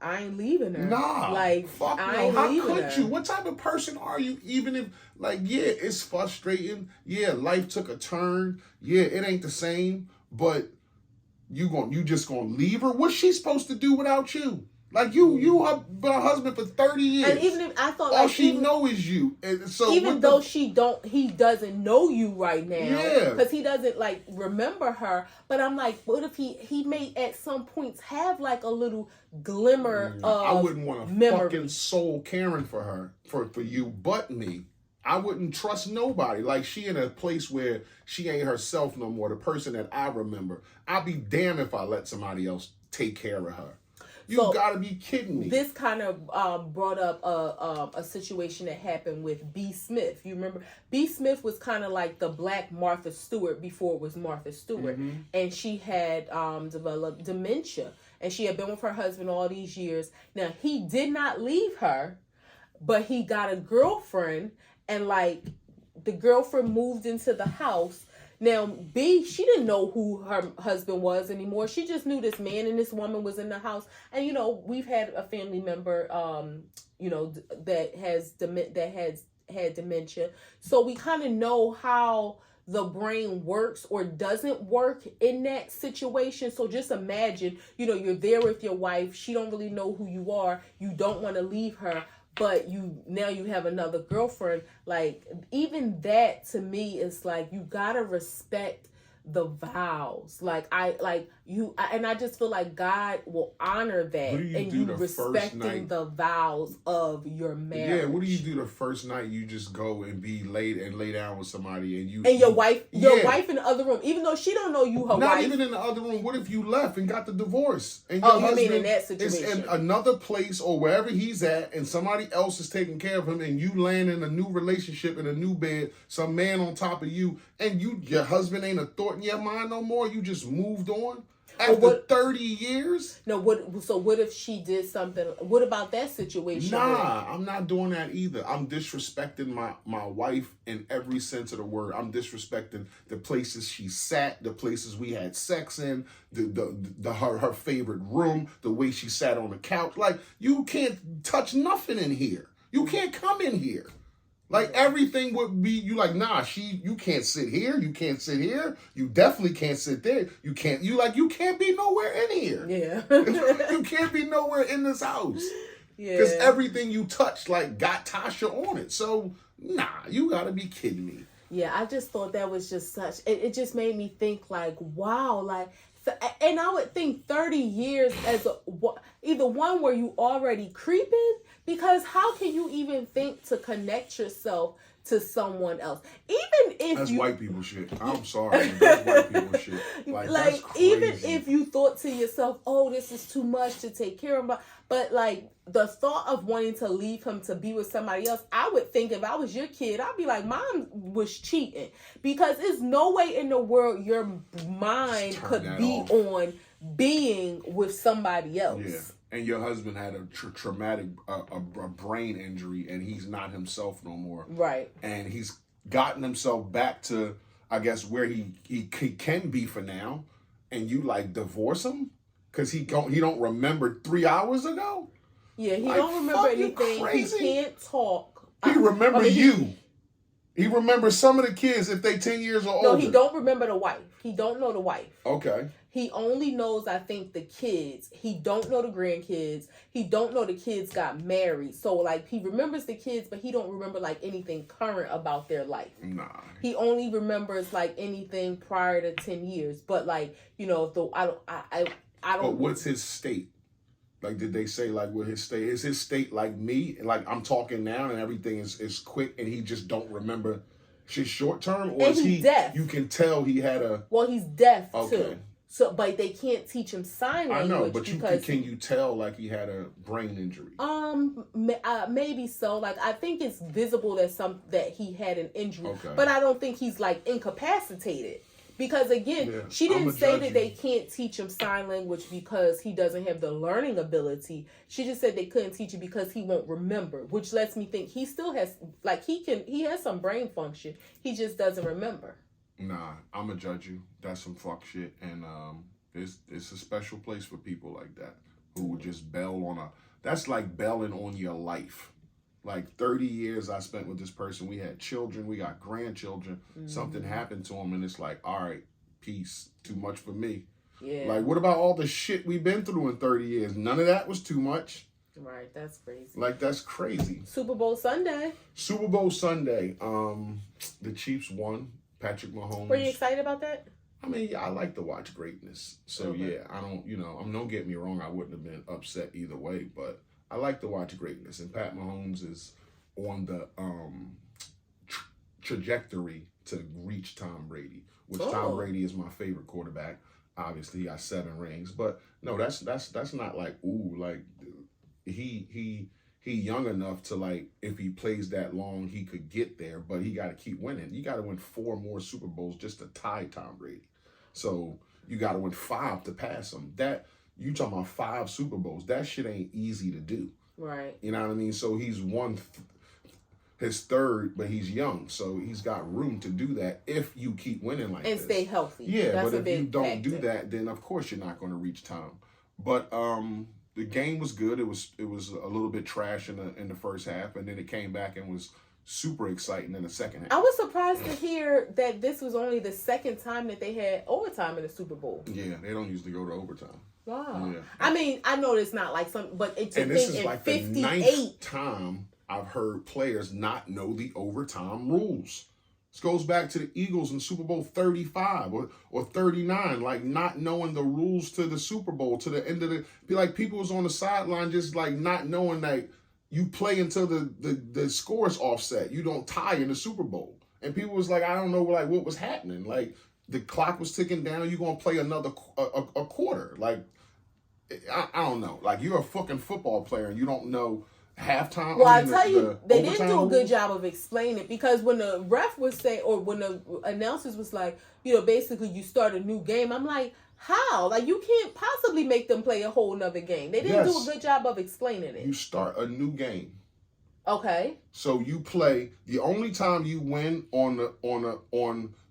I ain't leaving her. Nah, like, fuck no. How could you? What type of person are you? Even if, like, yeah, it's frustrating. Yeah, life took a turn. Yeah, it ain't the same. But you just gonna leave her? What's she supposed to do without you? Like you have been a husband for 30 years. And even if I thought all like she know is you. And so even though he doesn't know you right now. Yeah. Because he doesn't like remember her. But I'm like, what if he may at some points have like a little glimmer of I wouldn't want a memory. fucking soul caring for her, for you but me. I wouldn't trust nobody. Like, she in a place where she ain't herself no more, the person that I remember. I'd be damned if I let somebody else take care of her. You gotta be kidding me. This kind of brought up a situation that happened with B. Smith. You remember? B. Smith was kind of like the black Martha Stewart before it was Martha Stewart. Mm-hmm. And she had developed dementia. And she had been with her husband all these years. Now, he did not leave her, but he got a girlfriend. And like the girlfriend moved into the house. Now, B, she didn't know who her husband was anymore. She just knew this man and this woman was in the house. And, you know, we've had a family member, that has had dementia. So we kind of know how the brain works or doesn't work in that situation. So just imagine, you know, you're there with your wife. She don't really know who you are. You don't want to leave her. But now you have another girlfriend. Like, even that to me is like, you gotta respect the vows. And I just feel like God will honor that, and you respecting the vows of your marriage. Yeah, what do you do the first night you just go and lay down with somebody and your wife in the other room, even though she don't know you her wife. Not even in the other room. What if you left and got the divorce and your husband, you mean in that situation? Is in another place or wherever he's at, and somebody else is taking care of him, and you land in a new relationship in a new bed, some man on top of you, and your husband ain't a thought in your mind no more. You just moved on. After 30 years? No, what if she did something? What about that situation? Nah, I'm not doing that either. I'm disrespecting my wife in every sense of the word. I'm disrespecting the places she sat, the places we had sex in, her favorite room, the way she sat on the couch. Like, you can't touch nothing in here. You can't come in here. Like, everything would be, you like, nah, you can't sit here. You can't sit here. You definitely can't sit there. You can't be nowhere in here. Yeah. You can't be nowhere in this house. Yeah. Because everything you touch, like, got Tasha on it. So, nah, you gotta be kidding me. Yeah, I just thought that was just it just made me think, like, wow, like, and I would think 30 years as either one where you already creeping, because how can you even think to connect yourself to someone else? Even if that's white people shit. I'm sorry, that's white people shit. Like that's crazy. Even if you thought to yourself, oh, this is too much to take care of, but like the thought of wanting to leave him to be with somebody else, I would think if I was your kid, I'd be like, mom was cheating, because there's no way in the world your mind could be on being with somebody else. Yeah. And your husband had a traumatic a brain injury, and he's not himself no more. Right. And he's gotten himself back to, I guess, where he can be for now. And you like divorce him because he don't remember 3 hours ago. Yeah, he don't remember anything. He can't talk. He remember you. He remembers some of the kids if they 10 years or older. No, he don't remember the wife. He don't know the wife. Okay. He only knows, I think, the kids. He don't know the grandkids. He don't know the kids got married. So, like, he remembers the kids, but he don't remember, like, anything current about their life. Nah. He only remembers, like, anything prior to 10 years. But, like, you know, I don't. But what's his state? Like, did they say, like, what his state? Is his state like me? Like, I'm talking now and everything is quick and he just don't remember shit short term? Or and is he deaf? You can tell he had a... Well, he's deaf, okay. too. So, but they can't teach him sign language. I know, but can you tell, like, he had a brain injury? Maybe so. Like, I think it's visible that he had an injury. Okay. But I don't think he's, like, incapacitated. Because, again, she didn't say that they can't teach him sign language because he doesn't have the learning ability. She just said they couldn't teach him because he won't remember, which lets me think he still has, like, he has some brain function. He just doesn't remember. Nah, I'm gonna judge you. That's some fuck shit. And it's a special place for people like that who would just bail on that's like bailing on your life. Like 30 years I spent with this person. We had children. We got grandchildren. Mm-hmm. Something happened to them and it's like, all right, peace. Too much for me. Yeah. Like, what about all the shit we've been through in 30 years? None of that was too much. Right, that's crazy. Like, that's crazy. Super Bowl Sunday. The Chiefs won. Patrick Mahomes. Were you excited about that? I mean, I like to watch greatness. So, yeah, I don't, don't get me wrong, I wouldn't have been upset either way, but I like to watch greatness. And Pat Mahomes is on the trajectory to reach Tom Brady, which Tom Brady is my favorite quarterback. Obviously, he got 7 rings. But, no, that's not like, ooh, like, he young enough to, like, if he plays that long, he could get there, but he got to keep winning. You got to win 4 more Super Bowls just to tie Tom Brady. So you got to win 5 to pass him. That, you talking about 5 Super Bowls, that shit ain't easy to do. Right. You know what I mean? So he's won his 3rd, but he's young. So he's got room to do that if you keep winning like this. And stay healthy. Yeah, that's but if you don't factor. do that, then of course you're not going to reach Tom. But the game was good. It was a little bit trash in the first half, and then it came back and was super exciting in the second half. I was surprised to hear that this was only the 2nd time that they had overtime in the Super Bowl. Yeah, they don't usually go to overtime. Wow. Yeah. I mean, I know it's not like but it's a and this thing is in like 58. the 9th time I've heard players not know the overtime rules. This goes back to the Eagles in Super Bowl 35 or 39, like not knowing the rules to the Super Bowl, to the end of the, be like people was on the sideline just like not knowing that you play until the score is offset. You don't tie in the Super Bowl. And people was like, I don't know like what was happening. Like the clock was ticking down. You're going to play another a quarter. Like, I don't know. Like you're a fucking football player and you don't know halftime. Well, I tell you, they didn't do a good job of explaining it, because when the ref was saying, or when the announcers was like, basically you start a new game, I'm like, how? Like you can't possibly make them play a whole nother game. They didn't do a good job of explaining it. You start a new game. Okay. So you play, the only time you win on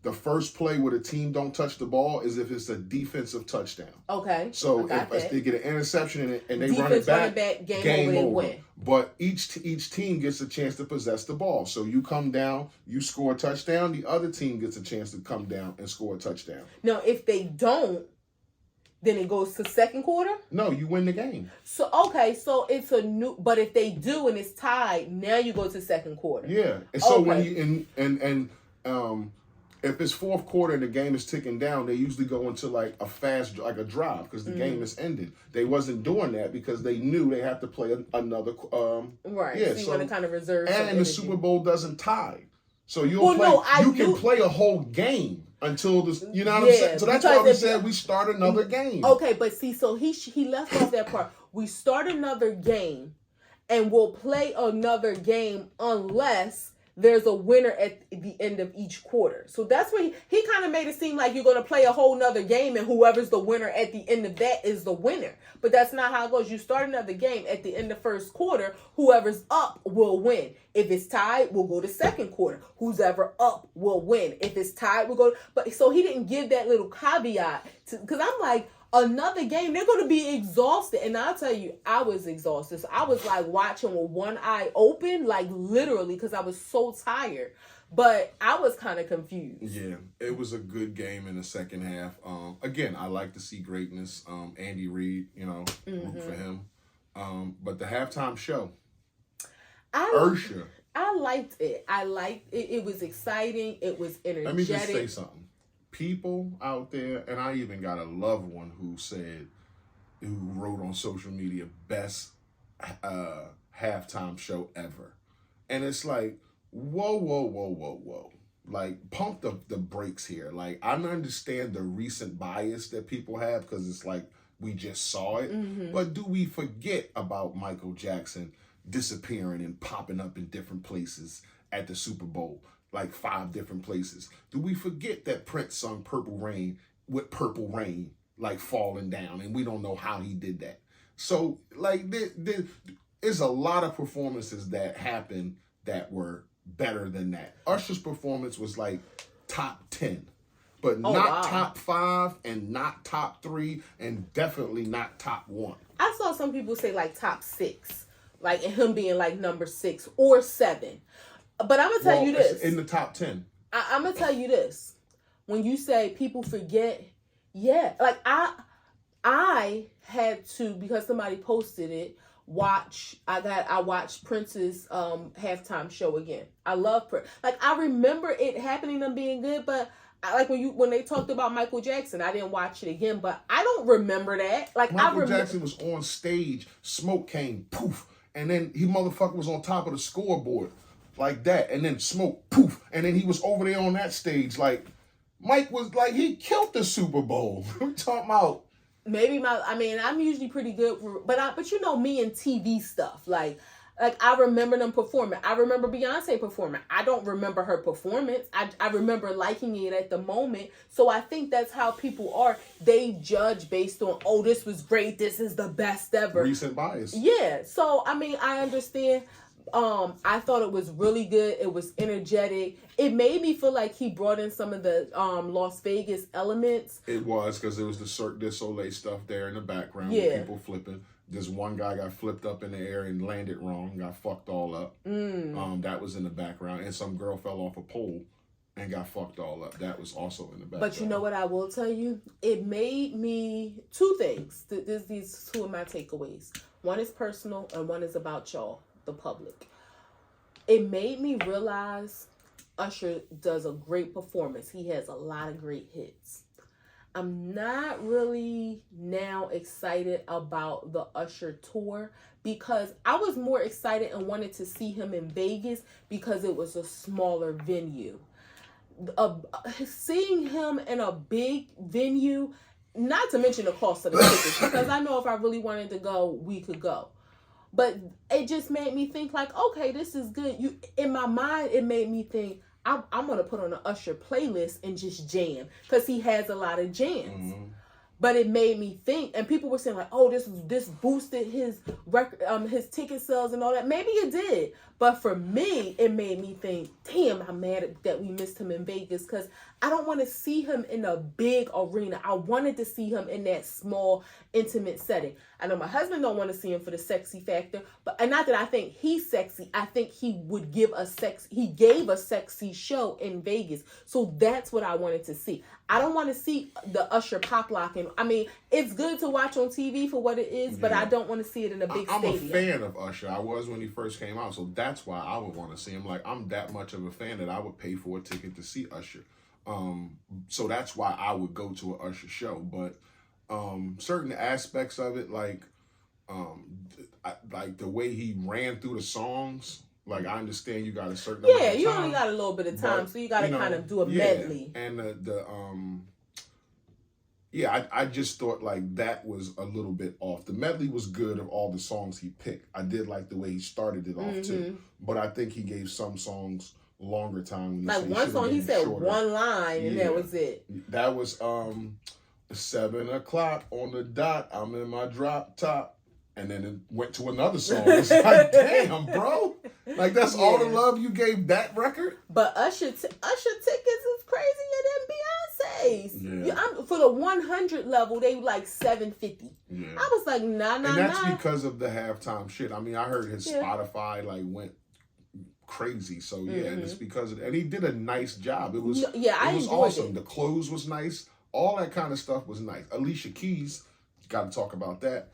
the first play where the team don't touch the ball is if it's a defensive touchdown. Okay. So if they get an interception and they run it back, game over. Win. But each team gets a chance to possess the ball. So you come down, you score a touchdown, the other team gets a chance to come down and score a touchdown. Now, if they don't, then it goes to second quarter? No, you win the game. So, okay, so it's a new, but if they do and it's tied, now you go to second quarter. Yeah. And so when you, if it's fourth quarter and the game is ticking down, they usually go into like a drive because the game is ended. They wasn't doing that because they knew they had to play another. Right. Yeah, so you want to kind of reserve. And the Super Bowl doesn't tie, so you can play a whole game until this. You know what I'm saying? So that's why we said we start another game. Okay, but see, so he left off that part. We start another game, and we'll play another game unless there's a winner at the end of each quarter. So that's what he kind of made it seem like you're going to play a whole nother game and whoever's the winner at the end of that is the winner. But that's not how it goes. You start another game at the end of first quarter, whoever's up will win. If it's tied, we'll go to second quarter. Who's ever up will win. If it's tied, we'll go. But so he didn't give that little caveat because I'm like, another game, they're going to be exhausted. And I'll tell you, I was exhausted. So I was like watching with one eye open, like literally, because I was so tired. But I was kind of confused. Yeah, it was a good game in the second half. Again, I like to see greatness. Andy Reid, root for him. But the halftime show, Ursha. I liked it. It was exciting. It was energetic. Let me just say something. People out there, and I even got a loved one who wrote on social media, best halftime show ever. And it's like, whoa. Like, pump the brakes here. Like, I understand the recent bias that people have because it's like, we just saw it. Mm-hmm. But do we forget about Michael Jackson disappearing and popping up in different places at the Super Bowl? Like 5 different places. Do we forget that Prince sung Purple Rain with Purple Rain, like falling down, and we don't know how he did that? So, like, there's a lot of performances that happened that were better than that. Usher's performance was like top 10, but top 5 and not top 3 and definitely not top 1. I saw some people say like top 6, like him being like number 6 or 7. But I'm going to tell you this. In the top 10. I'm going to tell you this. When you say people forget, Yeah, like I had to, because somebody posted it. I watched Prince's halftime show again. I love Prince. Like, I remember it happening, them being good, but like when they talked about Michael Jackson, I didn't watch it again. But I don't remember that. Like, Michael Jackson was on stage, smoke came, poof, and then he motherfucker was on top of the scoreboard like that, and then smoke, poof, and then he was over there on that stage. Like, Mike was like, he killed the Super Bowl. We're talking about. Maybe I'm usually pretty good for, but you know me and TV stuff. Like I remember them performing. I remember Beyonce performing. I don't remember her performance. I remember liking it at the moment. So I think that's how people are. They judge based on, oh, this was great. This is the best ever. Recent bias. Yeah. So, I mean, I understand. I thought it was really good. It was energetic. It made me feel like he brought in some of the Las Vegas elements. It was, because there was the Cirque du Soleil stuff there in the background, Yeah, with people flipping. This one guy got flipped up in the air and landed wrong, got fucked all up. That was in the background. And some girl fell off a pole and got fucked all up. That was also in the background. But you know what I will tell you? It made me two things. These two of my takeaways. One is personal and one is about y'all, the public. It made me realize Usher does a great performance. He has a lot of great hits. I'm not really now excited about the Usher tour, because I was more excited and wanted to see him in Vegas because it was a smaller venue. Seeing him in a big venue, not to mention the cost of the tickets, because I know if I really wanted to go, we could go. But it just made me think, like, okay, this is good. In my mind, it made me think, I'm going to put on an Usher playlist and just jam, because he has a lot of jams. Mm-hmm. But it made me think, and people were saying, like, oh, this boosted his record, his ticket sales and all that. Maybe it did. But for me, it made me think, damn, I'm mad that we missed him in Vegas, because I don't want to see him in a big arena. I wanted to see him in that small, intimate setting. I know my husband don't want to see him for the sexy factor, and not that I think he's sexy. I think he gave a sexy show in Vegas. So that's what I wanted to see. I don't want to see the Usher pop locking. I mean, it's good to watch on TV for what it is, but I don't want to see it in a big stadium. I'm a fan of Usher. I was when he first came out, so that's why I would want to see him. Like, I'm that much of a fan that I would pay for a ticket to see Usher. So that's why I would go to an Usher show. But certain aspects of it, like the way he ran through the songs, like, I understand you got a certain amount of time. Yeah, you only got a little bit of time, so you got to kind of do a medley. And I just thought, like, that was a little bit off. The medley was good of all the songs he picked. I did like the way he started it off too, but I think he gave some songs longer time. Like one song, he said shorter. One line, and that was it. That was 7 o'clock on the dot. I'm in my drop top. And then it went to another song. It's like, damn, bro. Like, that's all the love you gave that record? But Usher tickets is crazier than Beyonce's. Yeah. For the 100 level, they like $750. Yeah. I was like, nah. And that's because of the halftime shit. I mean, I heard his Spotify, like, went crazy. So, and it's because of that. And he did a nice job. It was, it was awesome. It. The clothes was nice. All that kind of stuff was nice. Alicia Keys, got to talk about that.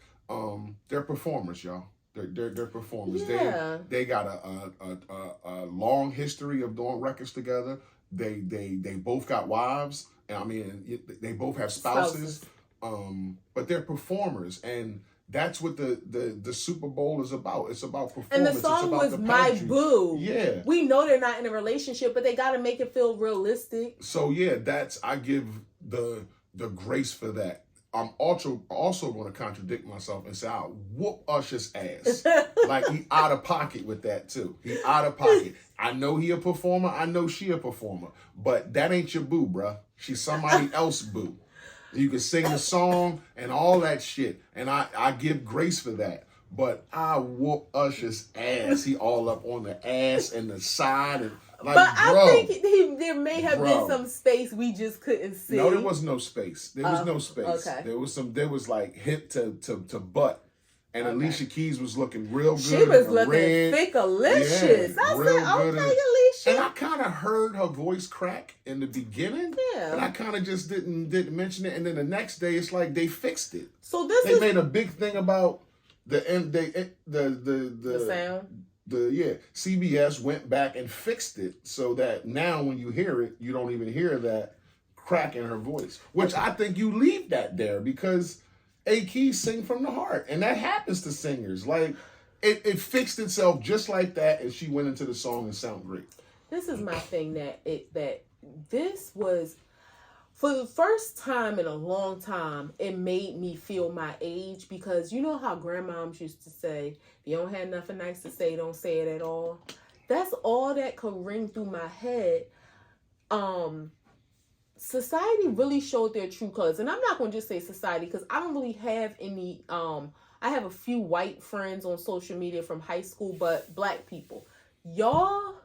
They're performers, y'all. They're performers. Yeah. They got a long history of doing records together. They both got wives, and I mean, they both have spouses. But they're performers, and that's what the Super Bowl is about. It's about performance. And the song was My Boo. Yeah. We know they're not in a relationship, but they got to make it feel realistic. So I give the grace for that. I'm also going to contradict myself and say I'll whoop Usher's ass. Like, he out of pocket with that too. He out of pocket. I know he a performer. I know she a performer. But that ain't your boo, bruh. She's somebody else boo. You can sing the song and all that shit. And I give grace for that. But I whoop Usher's ass. He all up on the ass and the side. And, like, but I think there may have been some space we just couldn't see. No, there was no space. There was no space. Okay. There was like hip to butt. And Alicia Keys was looking real good. She was looking thickalicious. I said, okay, And I kind of heard her voice crack in the beginning. Yeah. And I kind of just didn't mention it. And then the next day, it's like they fixed it. So they made a big thing about the sound. CBS went back and fixed it so that now when you hear it, you don't even hear that crack in her voice. Which I think you leave that there because A-Keys sing from the heart. And that happens to singers. Like, it fixed itself just like that, and she went into the song and sounded great. This is my thing that this was, for the first time in a long time, it made me feel my age, because you know how grandmoms used to say, if you don't have nothing nice to say, don't say it at all. That's all that could ring through my head. Society really showed their true colors. And I'm not going to just say society, because I don't really have any, I have a few white friends on social media from high school, but black people, y'all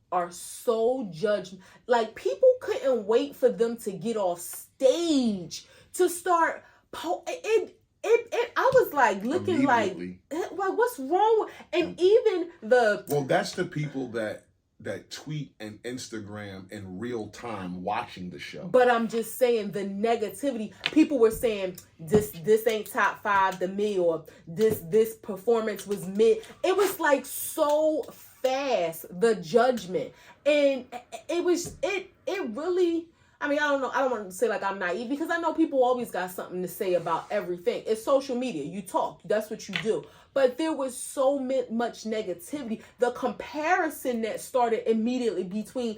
are so judged. Like, people couldn't wait for them to get off stage to start. I was like looking like what's wrong with, and even that's the people that tweet and Instagram in real time watching the show. But I'm just saying, the negativity. People were saying this ain't top 5 to me, or this performance was mid. It was like so fast, the judgment, and it really. I mean, I don't know. I don't want to say like I'm naive, because I know people always got something to say about everything. It's social media. You talk. That's what you do. But there was so much negativity. The comparison that started immediately between,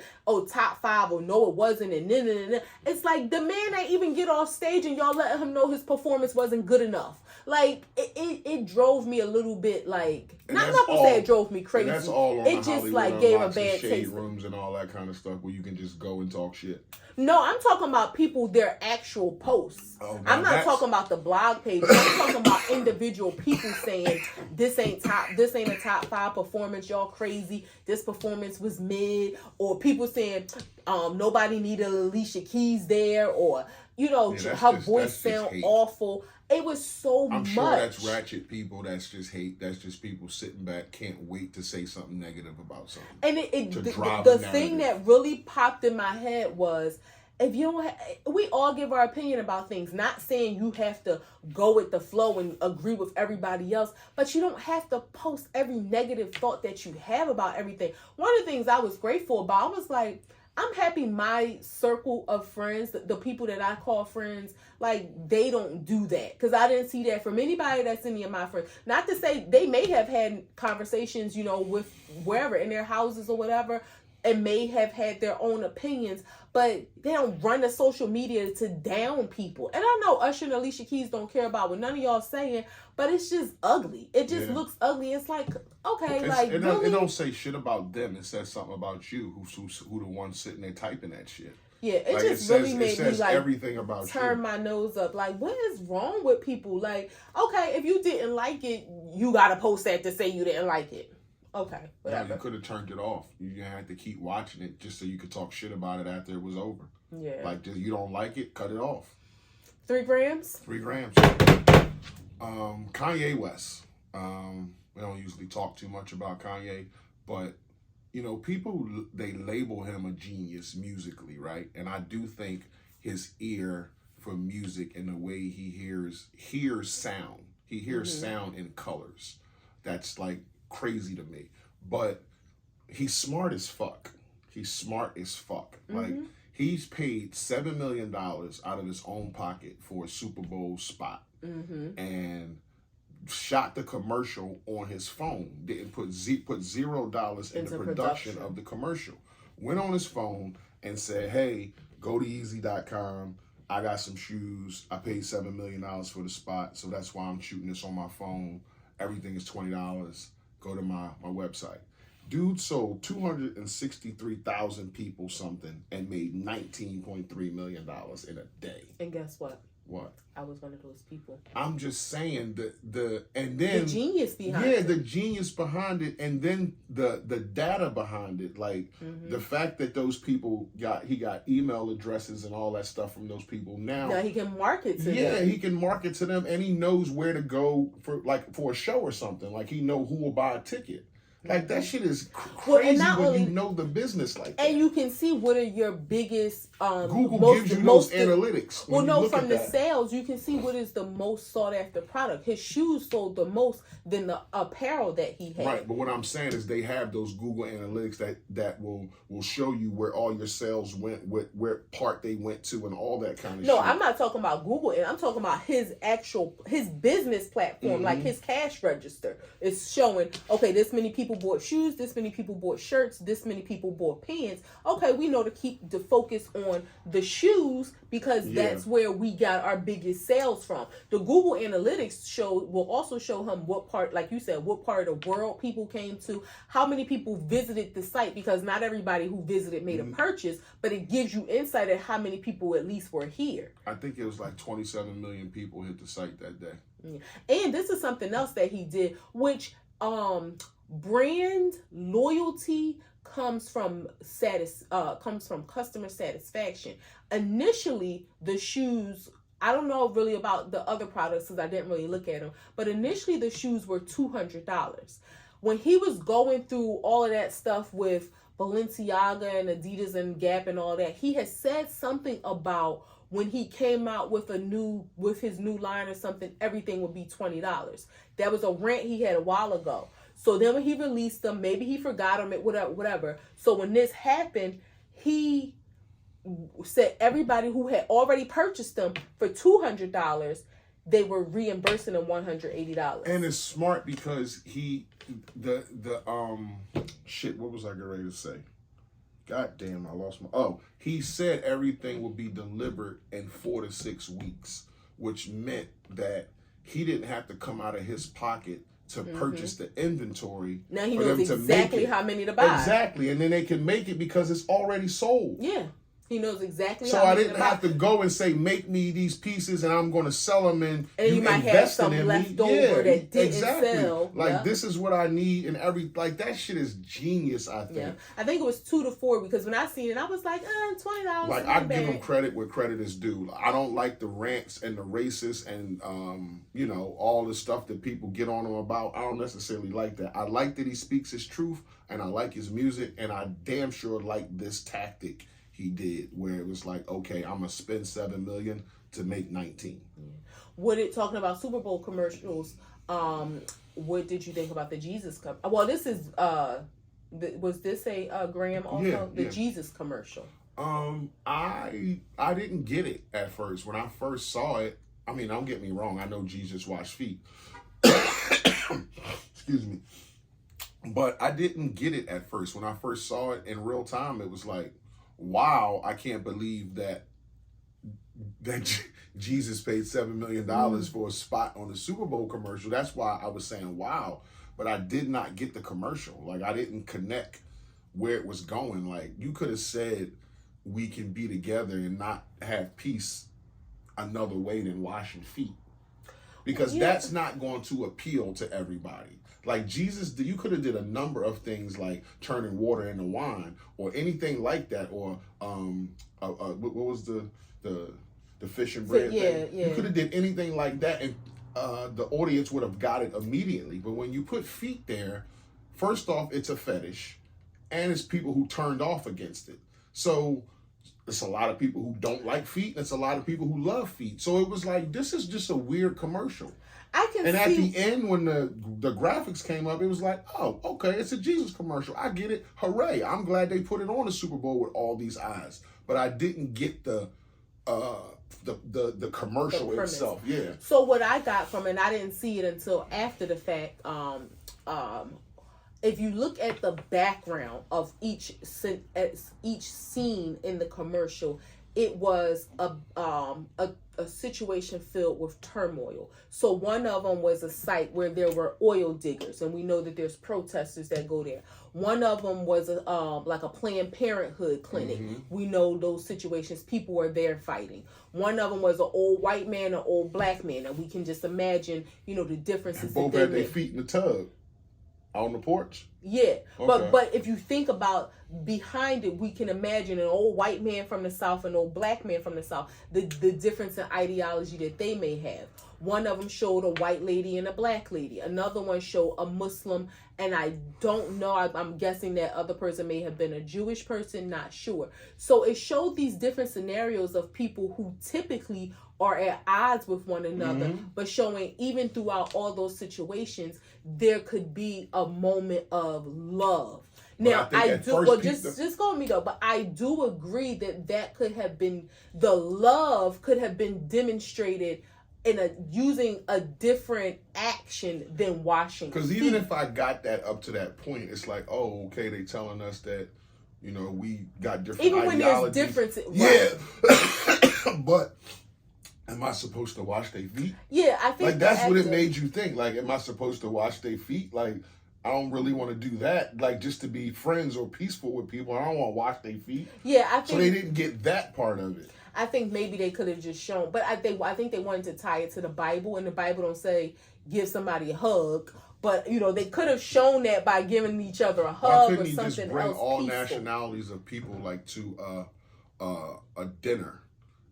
top 5, or no, it wasn't, and then. It's like the man ain't even get off stage and y'all let him know his performance wasn't good enough. Like, it drove me a little bit, like, I'm not gonna say it drove me crazy. That's all on it just like gave a bad shade taste. Rooms and all that kind of stuff where you can just go and talk shit. No, I'm talking about people, their actual posts. I'm not talking about the blog page. I'm talking about individual people saying this ain't a top 5 performance. Y'all crazy. This performance was mid. Or people saying nobody needed Alicia Keys there, or her voice sound awful. It was so much. I'm sure that's ratchet people. That's just hate. That's just people sitting back, can't wait to say something negative about something. And the thing that really popped in my head was, if you don't, we all give our opinion about things. Not saying you have to go with the flow and agree with everybody else, but you don't have to post every negative thought that you have about everything. One of the things I was grateful about, I was like, I'm happy my circle of friends, the people that I call friends, like, they don't do that. Because I didn't see that from anybody that's any of my friends. Not to say they may have had conversations, with wherever, in their houses or whatever, and may have had their own opinions, but they don't run the social media to down people. And I know Usher and Alicia Keys don't care about what none of y'all saying, but it's just ugly. It just looks ugly. It's like, okay, it don't say shit about them. It says something about you, who the one sitting there typing that shit. Yeah, it just really made me like everything about turn my nose up. Like, what is wrong with people? Like, okay, if you didn't like it, you gotta post that to say you didn't like it. Okay, whatever. Yeah, you could have turned it off. You had to keep watching it just so you could talk shit about it after it was over. Yeah. Like, you don't like it, cut it off. 3 grams? 3 grams. Kanye West. We don't usually talk too much about Kanye, but, people, they label him a genius musically, right? And I do think his ear for music and the way he hears sound. He hears sound in colors. That's, like, crazy to me, but he's smart as fuck. Like, he's paid $7 million out of his own pocket for a Super Bowl spot, and shot the commercial on his phone. Didn't put $0 in the production of the commercial. Went on his phone and said, "Hey, go to Yeezy.com. I got some shoes. I paid $7 million for the spot, so that's why I'm shooting this on my phone. Everything is $20. Go to my website." Dude sold 263,000 people something and made $19.3 million in a day. And guess what? What? I was one of those people. I'm just saying the genius behind it. Yeah, the genius behind it, and then the data behind it. Like, the fact that those people he got email addresses and all that stuff from those people now. Now he can market to them. Yeah, he can market to them, and he knows where to go for a show or something. Like, he know who will buy a ticket. Like, that shit is Well, crazy and not when only- you know the business like that. And you can see what are your biggest Google gives you those analytics. Well, when you no, look from at the that. sales, you can see what is the most sought after product. His shoes sold the most than the apparel that he had. Right, but what I'm saying is they have those Google analytics that will show you where all your sales went, where part they went to, and all that kind of shit. No, I'm not talking about Google. I'm talking about his business platform, like his cash register. It's showing, okay, this many people bought shoes, this many people bought shirts, this many people bought pants. Okay, we know to keep the focus on the shoes because that's where we got our biggest sales from. The Google Analytics will also show him what part, like you said, what part of the world people came to, how many people visited the site, because not everybody who visited made a purchase, but it gives you insight at how many people at least were here. I think it was like 27 million people hit the site that day. And this is something else that he did, which brand loyalty comes from customer satisfaction. Initially, the shoes, I don't know really about the other products because I didn't really look at them, but initially the shoes were $200. When he was going through all of that stuff with Balenciaga and Adidas and Gap and all that, he had said something about when he came out with his new line or something, everything would be $20. That was a rant he had a while ago. So then when he released them, maybe he forgot them, whatever. So when this happened, he said everybody who had already purchased them for $200, they were reimbursing them $180. And it's smart because what was I getting ready to say? God damn, I lost he said everything would be delivered in 4 to 6 weeks, which meant that he didn't have to come out of his pocket to purchase the inventory. Now he knows exactly how many to buy. Exactly, and then they can make it because it's already sold. Yeah. He knows exactly. So I didn't have to go and say, make me these pieces and I'm going to sell them and you might have some left over that didn't sell. Like, this is what I need and that shit is genius, I think. Yeah. I think it was 2 to 4 because when I seen it, I was like, $20. Like, I give him credit where credit is due. I don't like the rants and the racist and, all the stuff that people get on him about. I don't necessarily like that. I like that he speaks his truth and I like his music and I damn sure like this tactic he did, where it was like, okay, I'm gonna spend $7 million to make 19. Talking about Super Bowl commercials, what did you think about the Jesus commercial? Well, this is was this a Graham also Jesus commercial? I didn't get it at first. When I first saw it, I mean, don't get me wrong, I know Jesus washed feet. Excuse me. But I didn't get it at first. When I first saw it in real time, it was like, wow, I can't believe that Jesus paid $7 million for a spot on the Super Bowl commercial. That's why I was saying wow, but I did not get the commercial. Like, I didn't connect where it was going. Like, you could have said we can be together and not have peace another way than washing feet, because that's not going to appeal to everybody. Like, Jesus, you could have did a number of things like turning water into wine or anything like that, or what was the fish and bread thing? You could have did anything like that, and the audience would have got it immediately. But when you put feet there, first off, it's a fetish, and it's people who turned off against it. So it's a lot of people who don't like feet, and it's a lot of people who love feet. So it was like, this is just a weird commercial. At the end, when the graphics came up, it was like, oh, okay, it's a Jesus commercial. I get it. Hooray. I'm glad they put it on the Super Bowl with all these eyes. But I didn't get the commercial itself. Yeah. So what I got from it, and I didn't see it until after the fact, if you look at the background of each scene in the commercial, it was a situation filled with turmoil. So one of them was a site where there were oil diggers, and we know that there's protesters that go there. One of them was like a Planned Parenthood clinic. We know those situations. People were there fighting. One of them was an old white man, an old black man, and we can just imagine, the differences. And both had their feet in the tub. On the porch? Yeah, Okay. but if you think about behind it, we can imagine an old white man from the South, an old black man from the South, the difference in ideology that they may have. One of them showed a white lady and a black lady. Another one showed a Muslim, and I don't know. I'm guessing that other person may have been a Jewish person, not sure. So it showed these different scenarios of people who typically are at odds with one another, but showing even throughout all those situations, there could be a moment of love. Now, I do, well, just go with me though, but I do agree that could have been, the love could have been demonstrated using a different action than washing. Because even if I got that up to that point, it's like, oh, okay, they telling us that, you know, we got different even ideologies. When there's difference, yeah. But am I supposed to wash their feet? Yeah, I think like that's what it made you think. Like, am I supposed to wash their feet? Like, I don't really want to do that. Like, just to be friends or peaceful with people, I don't want to wash their feet. Yeah, I think so. They didn't get that part of it. I think maybe they could have just shown, but I think they wanted to tie it to the Bible, and the Bible don't say give somebody a hug. But you know, they could have shown that by giving each other a hug or something else. Why couldn't he just bring all peaceful nationalities of people like to a dinner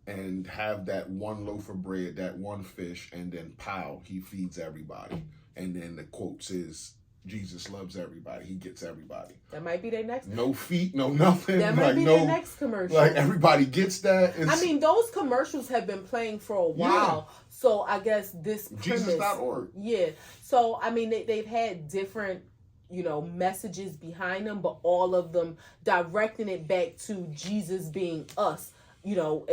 and have that one loaf of bread, that one fish, and then pow, he feeds everybody, and then the quotes is, Jesus loves everybody. He gets everybody. That might be their next. No feet, no nothing. That might be their next commercial. Like, everybody gets that. I mean, those commercials have been playing for a while. Yeah. So I guess this premise. Jesus.org. Yeah. So, I mean, they've had different, you know, messages behind them, but all of them directing it back to Jesus being us. You know,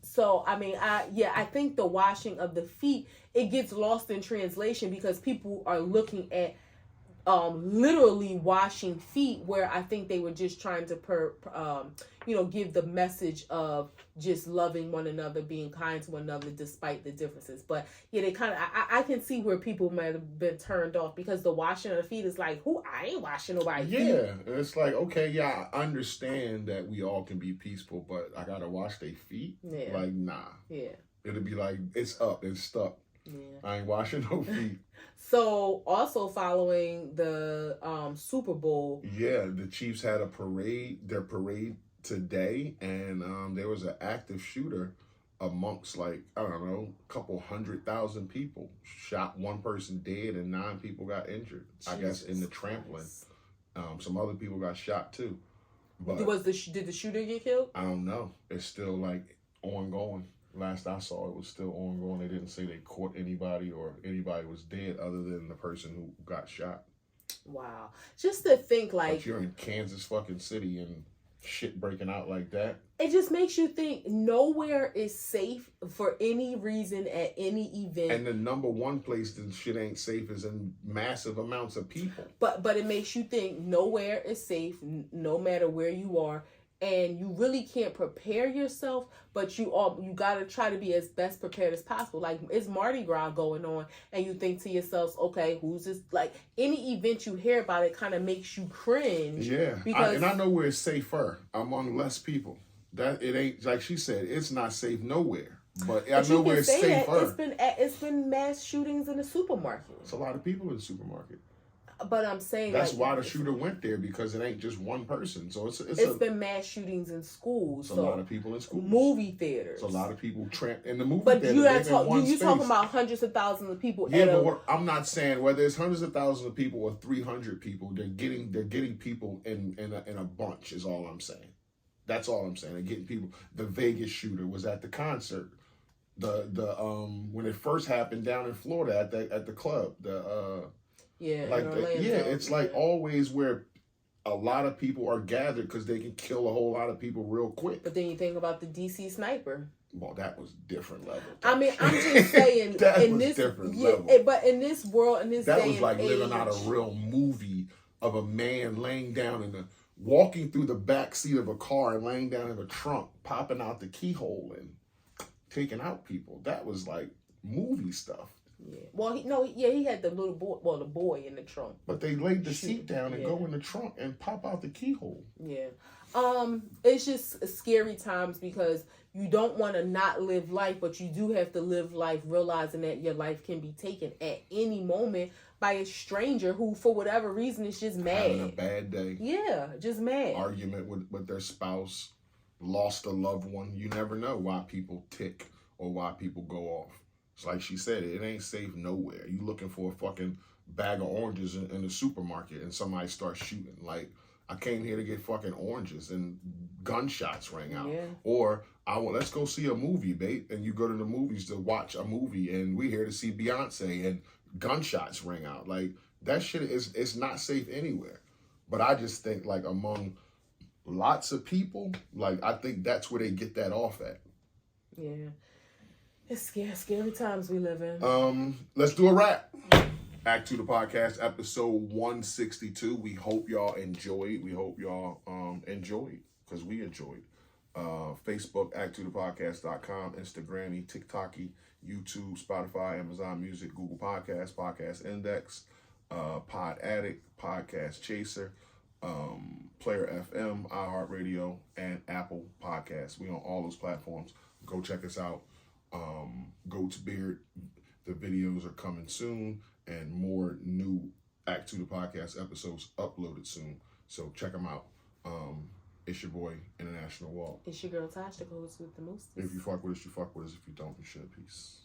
so, I mean, I think the washing of the feet, it gets lost in translation because people are looking at literally washing feet, where I think they were just trying to give the message of just loving one another, being kind to one another despite the differences. But yeah, they kind of, I can see where people might have been turned off because the washing of the feet is like, I ain't washing nobody's feet. Yeah, it's like, okay, yeah, I understand that we all can be peaceful, but I gotta wash their feet? Yeah. Like, nah. Yeah. It'll be like, it's up, it's stuck. Yeah. I ain't washing no feet. So, also following the Super Bowl. Yeah, the Chiefs had their parade today, and there was an active shooter amongst, like, I don't know, a couple 100,000 people. Shot one person dead and 9 people got injured. Jesus, I guess in the trampling. Some other people got shot too. But did the shooter get killed? I don't know. It's still like ongoing. Last I saw, it was still ongoing. They didn't say they caught anybody or anybody was dead other than the person who got shot. Wow. Just to think, like... But you're in Kansas fucking City and shit breaking out like that. It just makes you think nowhere is safe for any reason at any event. And the number one place that shit ain't safe is in massive amounts of people. But it makes you think nowhere is safe, no matter where you are. And you really can't prepare yourself, but you gotta try to be as best prepared as possible. Like, it's Mardi Gras going on, and you think to yourselves, okay, who's this? Like, any event you hear about, it kind of makes you cringe. Yeah, and I know where it's safer among less people. That it ain't, like she said, it's not safe nowhere. But I know where it's safer. It's been mass shootings in the supermarket. It's a lot of people in the supermarket. But I'm saying that's why the shooter went there, because it ain't just one person. So it's been mass shootings in schools. It's a lot of people in schools. Movie theaters. It's a lot of people in the movie theater. But you're talking about hundreds of thousands of people. Yeah, but I'm not saying whether it's hundreds of thousands of people or 300 people. They're getting people in a bunch. Is all I'm saying. That's all I'm saying. They're getting people. The Vegas shooter was at the concert. The when it first happened down in Florida at the club. It's like always where a lot of people are gathered because they can kill a whole lot of people real quick. But then you think about the DC sniper. Well, that was different level. I mean, I'm just saying different level. But in this world, in this that day was like and living age, out a real movie of a man laying down walking through the back seat of a car and laying down in the trunk, popping out the keyhole and taking out people. That was like movie stuff. Yeah. Well, he had the little boy, the boy in the trunk. But they laid the seat down and go in the trunk and pop out the keyhole. Yeah. It's just scary times because you don't want to not live life, but you do have to live life realizing that your life can be taken at any moment by a stranger who, for whatever reason, is just mad. Having a bad day. Yeah, just mad. Argument with their spouse, lost a loved one. You never know why people tick or why people go off. It's like she said, it ain't safe nowhere. You looking for a fucking bag of oranges in the supermarket and somebody starts shooting. Like, I came here to get fucking oranges and gunshots rang out. Yeah. Or let's go see a movie, babe. And you go to the movies to watch a movie and we're here to see Beyonce and gunshots ring out. Like, that shit is not safe anywhere. But I just think, like, among lots of people, like, I think that's where they get that off at. Yeah. It's scary times we live in. Let's do a wrap. Act 2 the podcast, episode 162. We hope y'all enjoyed. We hope y'all enjoyed, because we enjoyed. Facebook, act2thepodcast.com, Instagram, TikTok, YouTube, Spotify, Amazon Music, Google Podcasts, Podcast Index, Pod Addict, Podcast Chaser, Player FM, iHeartRadio, and Apple Podcasts. We on all those platforms. Go check us out. Goat's Beard, the videos are coming soon, and more new Act 2 the podcast episodes uploaded soon. So check them out. It's your boy, International Walt. It's your girl, Tasha, goes with the most. If you fuck with us, you fuck with us. If you don't, you should. Peace.